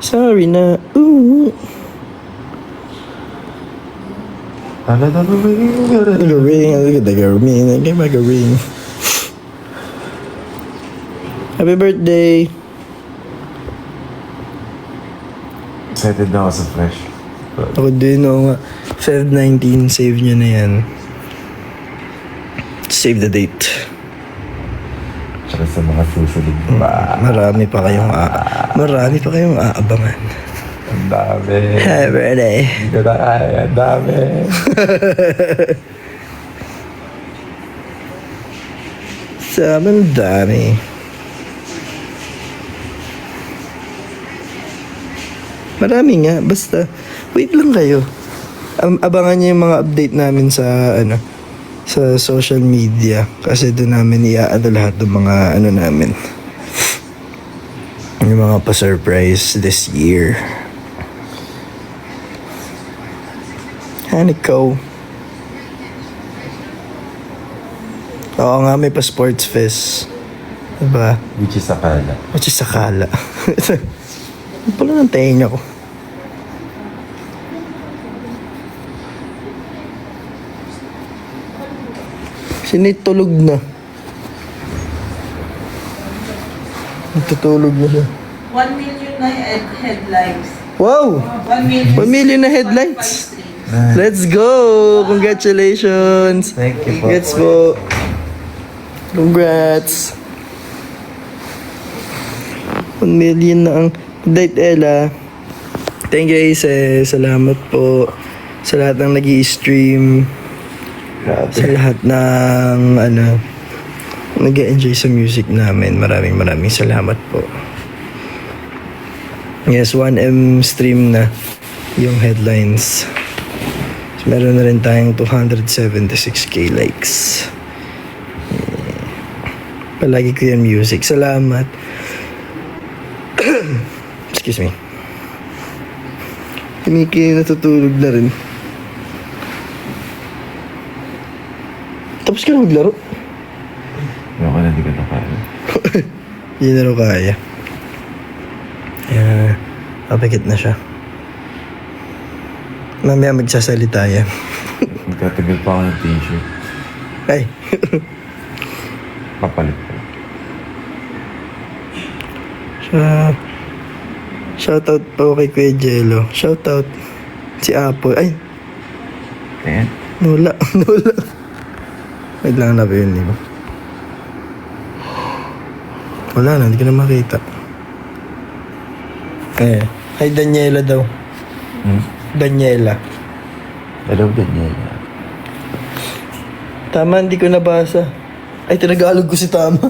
Sorry na. Ooh. Nag-ring. Happy birthday. Excited na ako sa fresh. Ako din, oo nga. Feb 19, save nyo na yan. Save the date. Tsaka sa mga susunod pa. Marami pa kayong aabangan. Ang dami. Happy birthday. Hindi ko na kaya. Ang dami. Sobrang dami. Marami nga, basta wait lang kayo. Abangan niyo yung mga update namin sa sa social media kasi doon namin iaano lahat ng mga namin. Yung mga pa-surprise this year. Haniko. Oo nga, may pa-sports fest. Diba? Which is akala. Which is akala. Ano pala ng tenga ko? Sinitulog na. Natutulog na siya. 1 million na headlights. Wow! 1 million. 1 million na headlights. Let's go! Congratulations! Thank you po. Congrats po. Congrats. 1 million na ang date, Ella. Thank you, Ace. Salamat po sa lahat ng nag-i-stream. Sa lahat ng nag-enjoy sa music namin. Maraming salamat po. Yes, 1M stream na yung headlines. So, meron na rin tayong 276k likes. Palagi ko yan music. Salamat. Excuse me. Si Mickey natutulog na rin. Tapos ka na maglaro? Ayoko na, hindi ko na kaya. Hindi na rin kaya. Ayan. Papikit na siya. Mamaya magsasalita yan. Magtatagal pa ako ng t-shirt. Ay. Papalit ko. Shoutout po kay Kuya Jello. Shoutout si Apo. Ay, Ayan. nula. Wait lang, hanap yun, di ba? Wala na, hindi ko na makita. Ay, Daniela daw. Daniela. Hello, Daniela. Tama, hindi ko nabasa. Ay, tinagalog ko si Tama.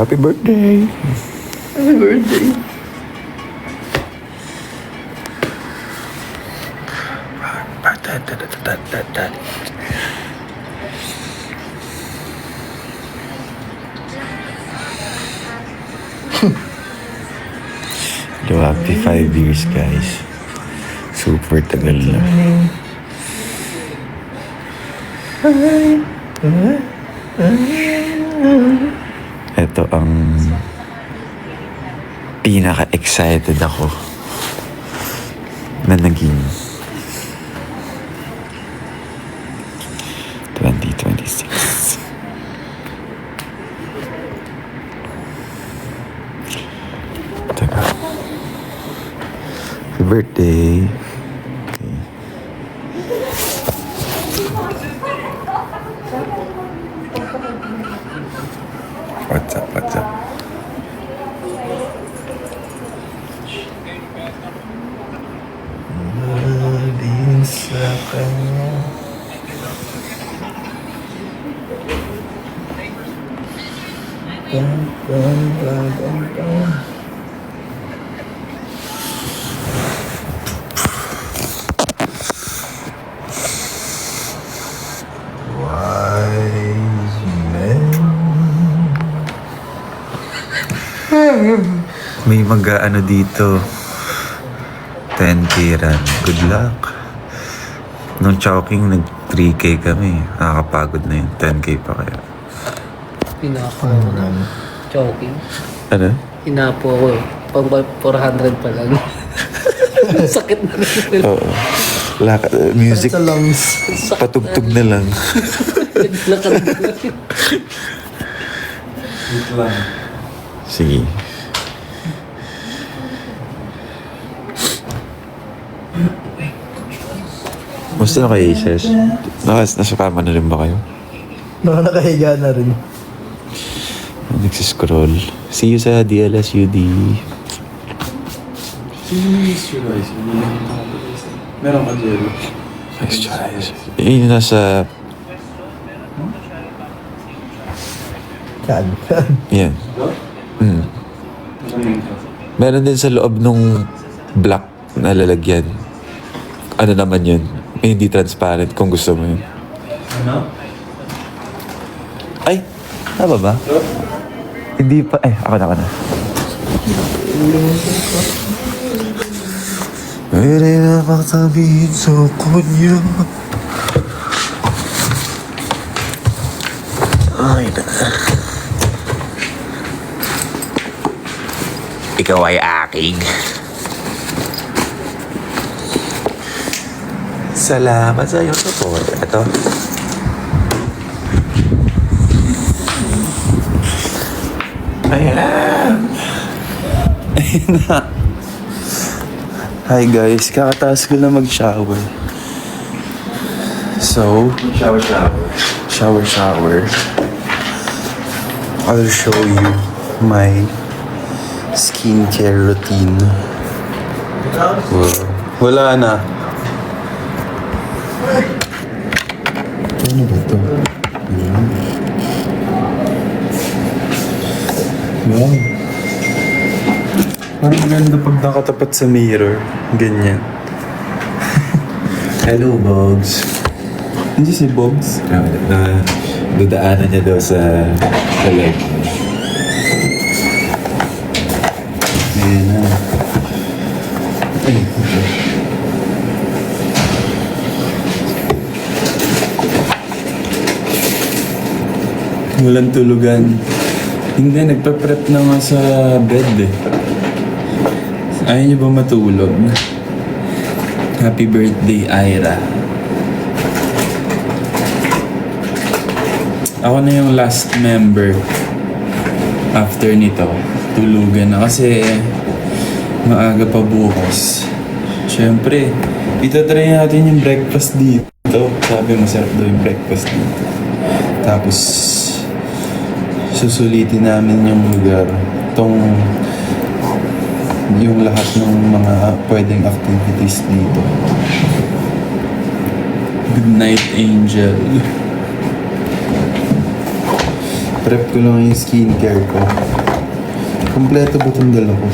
Happy birthday. Happy birthday. Hello, happy 5 years, guys. Super tagal na. Ito ang pinaka-excited ako na naging 2026. Teka. Happy birthday. Okay. What's up, what's up? Din sa kanya. Pam, pam, pam, pam, pam. Wise men. May mag-ano dito. 10K run. Good luck. Nung Chowking, nag 3K kami. Nakakapagod na yun. 10K pa kaya. Hinapo ako na. Choking. Ano? Hinapo ako eh. Pang 400 pa lang. Sakit na rin. Oo. Music. Sa lungs. Patugtog na lang. Naglakad na lang. Wait lang. Sige. Musta na kayo, Ises? Nasukama na rin ba kayo? Nakahiga na rin. Nagsiscroll. See you sa DLSUD. Moisturize. Meron ka gel. Moisturize. Yun nasa... Yan. Yan. Meron din sa loob nung black na lalagyan. Ano naman yun? May hindi transparent kung gusto mo yun. Ano? Ay! Tama ba? Hindi pa. Eh, ako na. Pwede na makatabihin sa kunya. Ay na. Ikaw ay aking. Salamat sa iyong support. Ito. Ayan. Ayan na. Hi guys, kakataas ko na mag-shower. So, shower. I'll show you my skincare routine. Wala na. Ano ba ito? Wow. Parang maganda pag nakatapat sa mirror. Ganyan. Hello, Bogs. Hindi si Bogs. Na dudaanan niya daw sa leg. Ayan na. Ay, okay. Walang tulugan. Hindi, nagpa-prep na nga sa bed eh. Ayaw niyo ba matulog? Happy birthday, Ira. Ako na yung last member after nito. Tulugan na kasi maaga pa bukas. Siyempre, itatry natin yung breakfast dito. Sabi masarap daw yung breakfast dito. Tapos, susulitin namin yung lugar. Yung lahat ng mga pwedeng activities dito. Good night, Angel. Prep ko lang yung skincare ko. Kompleto ba itong dala ko?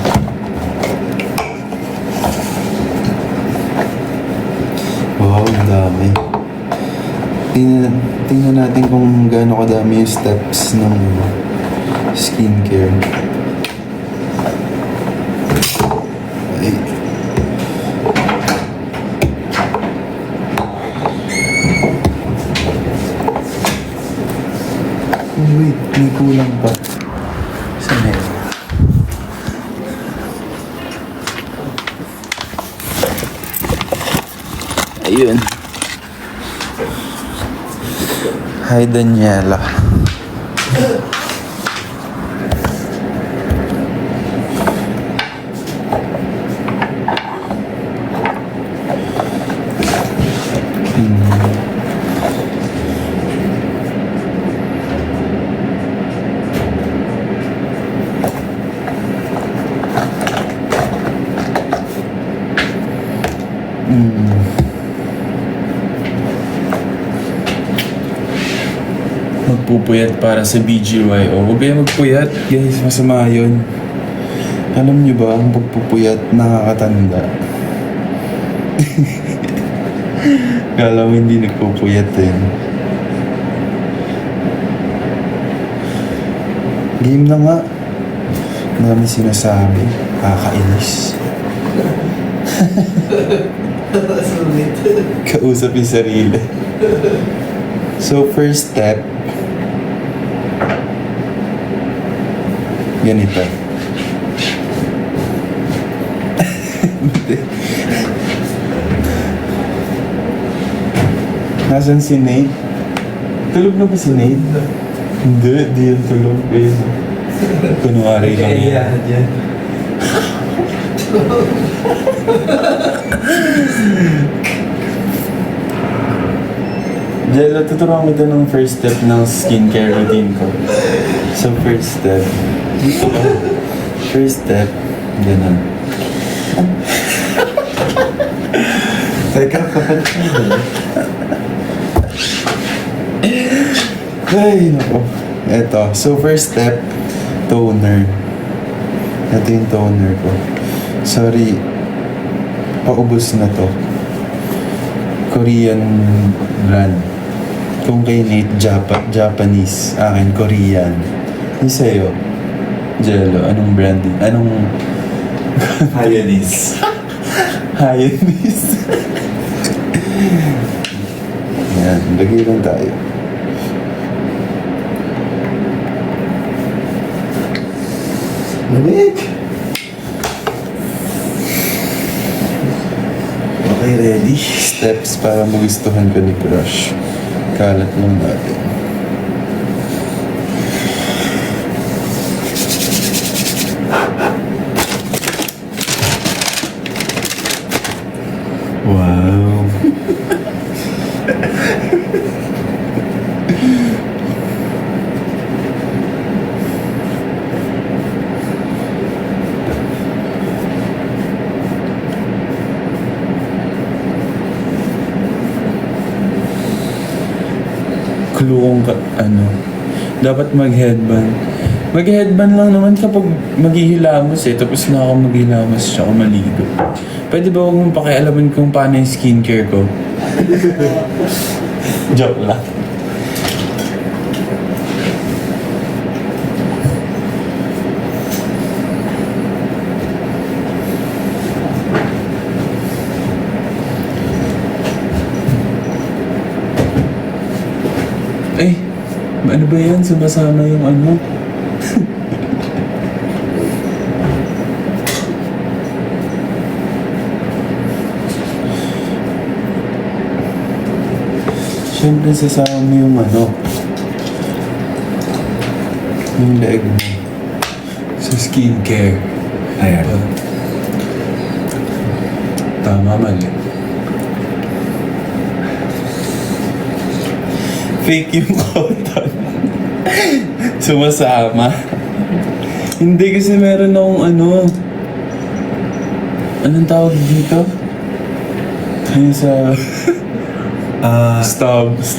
Wow, ang dami. Tingnan natin kung gaano kadami yung steps ng skincare. Ay. May kulang pa. Saan na yun? Ayun. Hi, Daniela. Magpupuyat para sa BGYO. Huwag kayo magpuyat, guys. Masama yun. Alam niyo ba, ang pagpupuyat nakakatanda. Kala mo hindi nagpupuyat eh. Game na nga. Ang dami sinasabi. Kakainis. Kausap yung sarili. So, first step, ganito. Nasaan si Nate? Tulog na ba si Nate? Hindi, di yan tulog. Ayun. Kunwari lang yan. Jello, tuturuan kita ng first step ng skincare routine ko. So, first step, dito ka. First step, ganun. Teka, kapalit mo ba? Ay, nako. Eto, so first step, toner. Ito yung toner ko. Sorry, paubos na to. Korean brand. Kung kay Nate, Japanese. Akin, Korean. Yung sa'yo, Jello, anong brand din? Anong... Hayanis. Hayanis. Yan, lagay lang tayo. Lamig! Okay, ready? Steps para magustuhan ka ni Crush. Kalat lang natin. Wow! Clue kung dapat mag-headband. Mag-headband lang naman kapag maghihilamos eh. Tapos na ako maghihilamos siya ako maligo. Pwede ba huwag mong pakialaman kung paano yung skincare ko? Joke lang. Eh, ano ba yan? Sumasama yung ano? Siyempre sasama mo yung ano? Yung leg mo. Sa skincare. Ayan. Tama, mali. Fake yung cotton. Sumasama. Hindi kasi meron akong anong tawag dito? Yung sa... Stabs.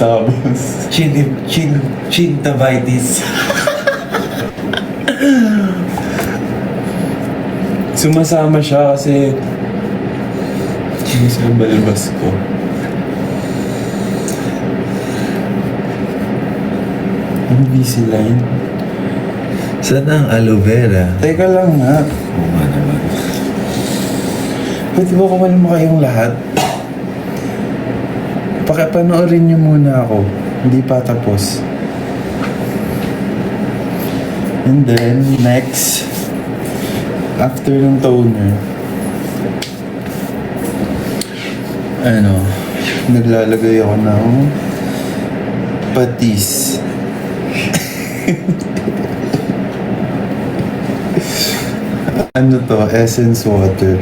Chintavitis. Sumasama siya kasi sa balbas ko. Ang busy line. Saan ang aloe vera? Teka lang nga. Oo nga naman. Pwede ba kumalma kayong lahat? Pakipanoorin niyo muna ako. Hindi pa tapos. And then, next, after ng toner, naglalagay ako ng patis. Ano to? Essence water.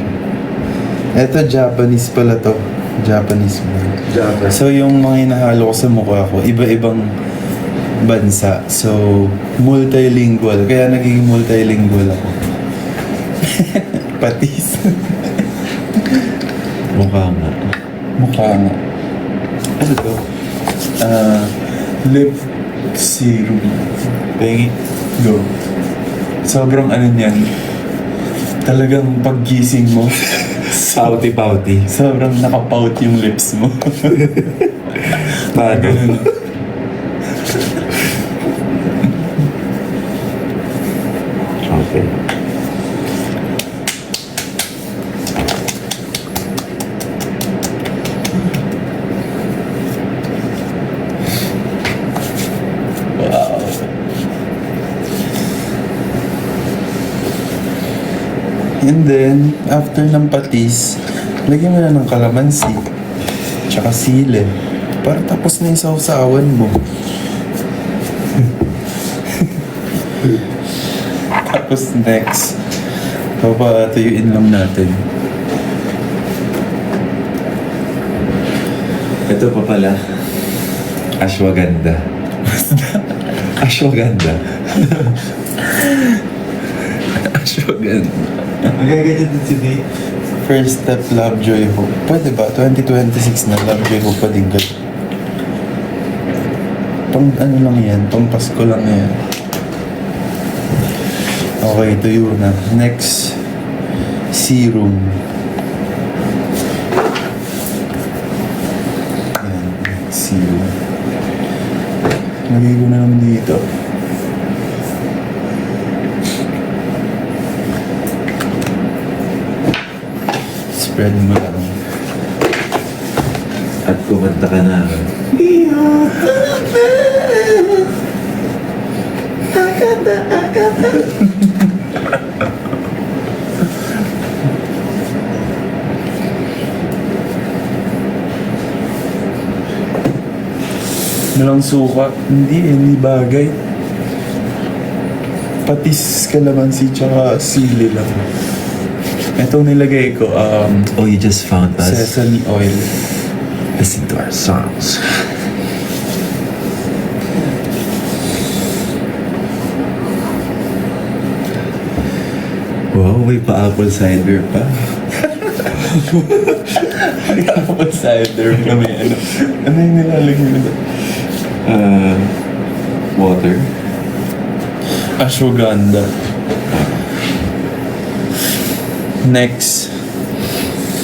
Eto, Japanese pala to. Japanese brand. So, yung mga hinahalo ko sa mukha ko, iba-ibang bansa. So, multilingual. Kaya naging multilingual ako. Patis. Mukha nga. Mukha nga. Ano to? Lip serum. Pengi. Go. Sobrang ano niyan. Talagang paggising mo, Pouty-pouty. sobrang nakapout yung lips mo. Paano? Ganun. Okay. And then, after ng patis, lagyan mo na ng kalamansi. Tsaka sili. Para tapos na yung sausawan mo. Tapos next, papatuyuin lang natin. Ito pa pala. Ashwagandha. Ashwagandha. Ashwagandha. Magaganyan din si Nate. First step, Lovejoy Hope. Pwede ba? 2026 na, Lovejoy Hope pa din ka. Pang ano lang yan, pang Pasko lang yan. Okay, tuyo na. Next, serum. Yan, serum. Lagay ko na lang dito. Spread mo lang. At kumanta ka na. Walang suka. Hindi bagay. Patis, kalamansi, tsaka sili lang. Ito nilagay ko, Oh, you just found us. sesame oil. Listen to our songs. Wow, may pa-apple cider pa. May apple cider na may ano. Ano yung nilalagay nila? Water. Ashwagandha. Next,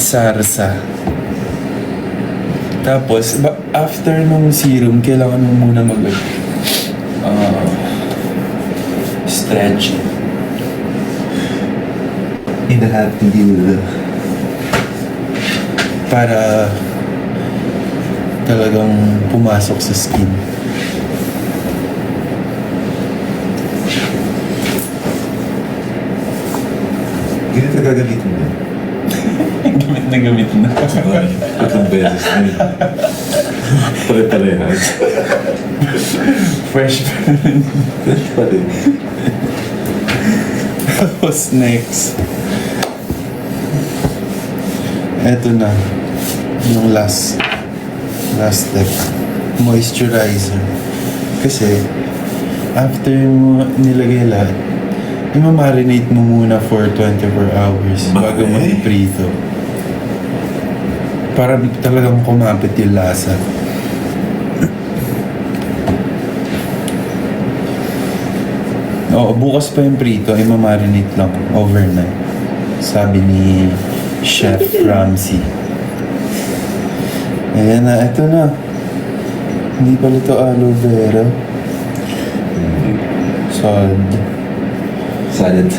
sarsa. Tapos, after nung serum, kailangan mo muna stretch. Inahatin din. Para talagang pumasok sa skin. Ganito gagamitin mo. Gamit na. Tatlong beses na yun. Pare-parehas. Fresh pa rin. Fresh pa rin. Tapos next. Eto na. Yung last step. Moisturizer. Kasi, after mo nilagay lahat, i-marinate mo muna for 24 hours bago mo iprito. Para talagang kumapit yung lasa. Oo, bukas pa yung prito, i-marinate lang overnight. Sabi ni Chef Ramsay. Ayan na, eto na. Hindi pala ito aloe vera. Salt. Salad.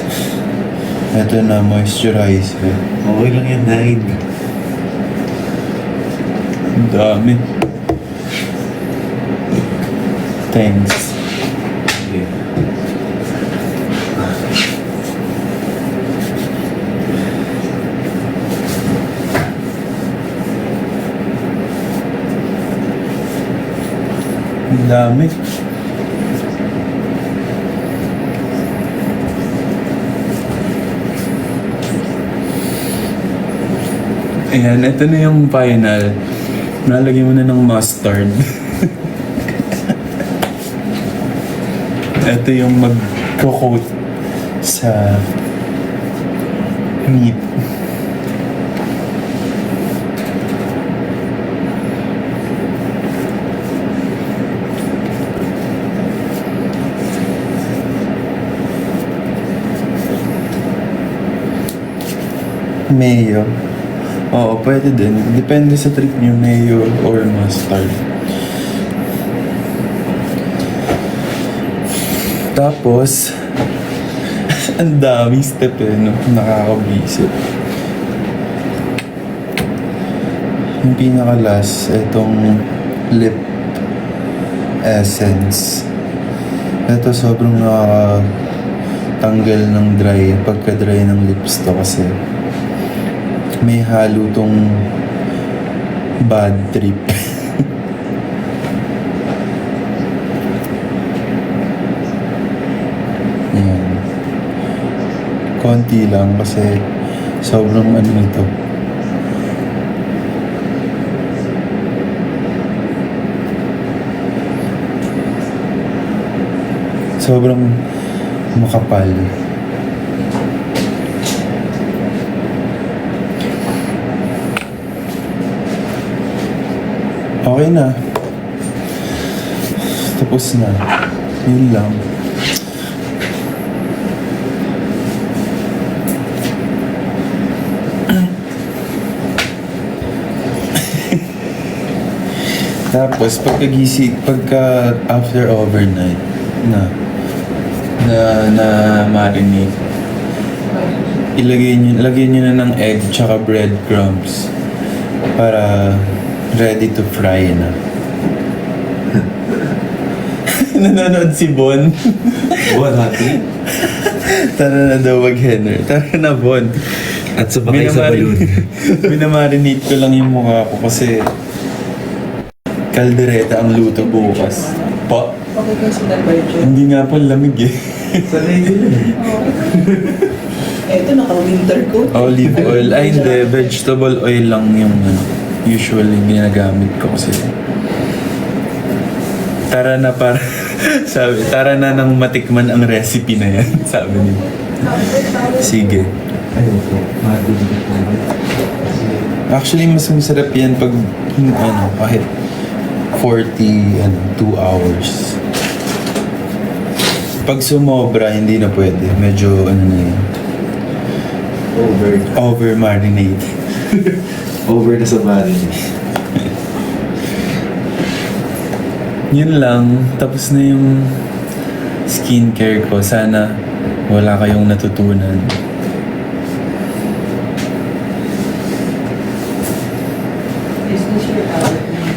Ito na, moisturizer. Okay lang yan, Nine. Ang dami. Thanks. Okay. Ang dami. Ayan, ito na yung final. Nalagyan mo na ng mustard. Ito yung mag-coat sa meat. Mayo. Oo, pwede din. Depende sa trip niyo, mayo or mustard. Tapos, ang daming step eh, no? Nakakabisit. Yung pinaka-last, itong lip essence. Ito sobrang nakakatanggal ng dry, pagka-dry ng lips to kasi may halo tong bad trip. Ayan. Konti lang kasi sobrang ano nito. Sobrang makapal. Okay na. Tapos na. Yun lang. Tapos pagka after overnight na marinate, lagyan nyo na ng egg tsaka breadcrumbs para ready to fry na. Nanonood si Bon. Bon, hati. Tara na daw mag-henner. Tara na, Bon. At sumakay sa balloon. Minamarinate ko lang yung mukha ko kasi kaldereta ang luto bukas. Pa? Okay kayo sa virgin. Hindi nga po lamig eh. Sanay ko yun. Ito, naka-winter coat. Olive oil. Ay hindi, vegetable oil lang yung usually ginagamit ko kasi. Tara na para sabi, tara na nang matikman ang recipe na yan, sabi niya. Sige. Ayoko. Madilig ko. Actually, mas masarap yan pag kahit 2 hours. Pag sumobra, hindi na pwede. Medyo na yan. Over marinate. Over na sa marinade. Yun lang. Tapos na yung skincare ko. Sana wala kayong natutunan.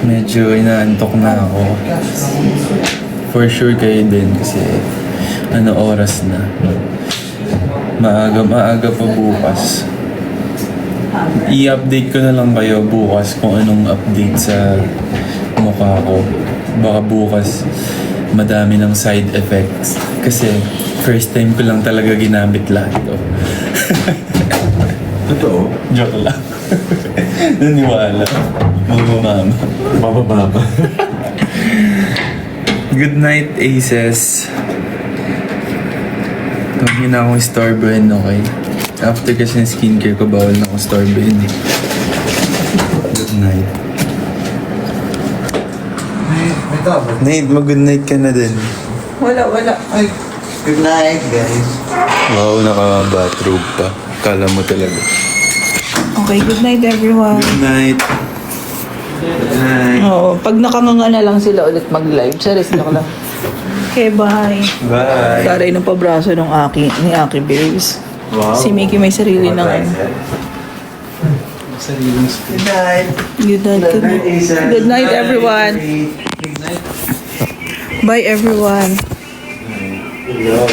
Medyo inaantok na ako. For sure kayo din kasi oras na. Maaga pa bukas. I-update ko na lang kayo bukas kung anong update sa mukha ko. Baka bukas madami ng side effects. Kasi first time ko lang talaga ginamit lahat to. Totoo? Joke lang. Naniwala. Mamamama. Mabababa. Good night, Aces. Huwag niyo na akong istorbohin, okay? After kasi ng skincare ko, bawal na akong istorbohin. Good night. Nate, mag-good night ka na din. Wala. Ay, good night, guys. Wow, naka-bathrobe pa. Kala mo talaga. Okay, good night everyone. Good night. Good night. Oo, pag nakanganga na lang sila ulit mag-live. Serious lang lang. Okay, bye. Bye. Taray ng pabraso ni Aki Babes. Wow. Si Mickey may sarili na Good night. Good night. Good night, everyone. Bye, everyone. Hello.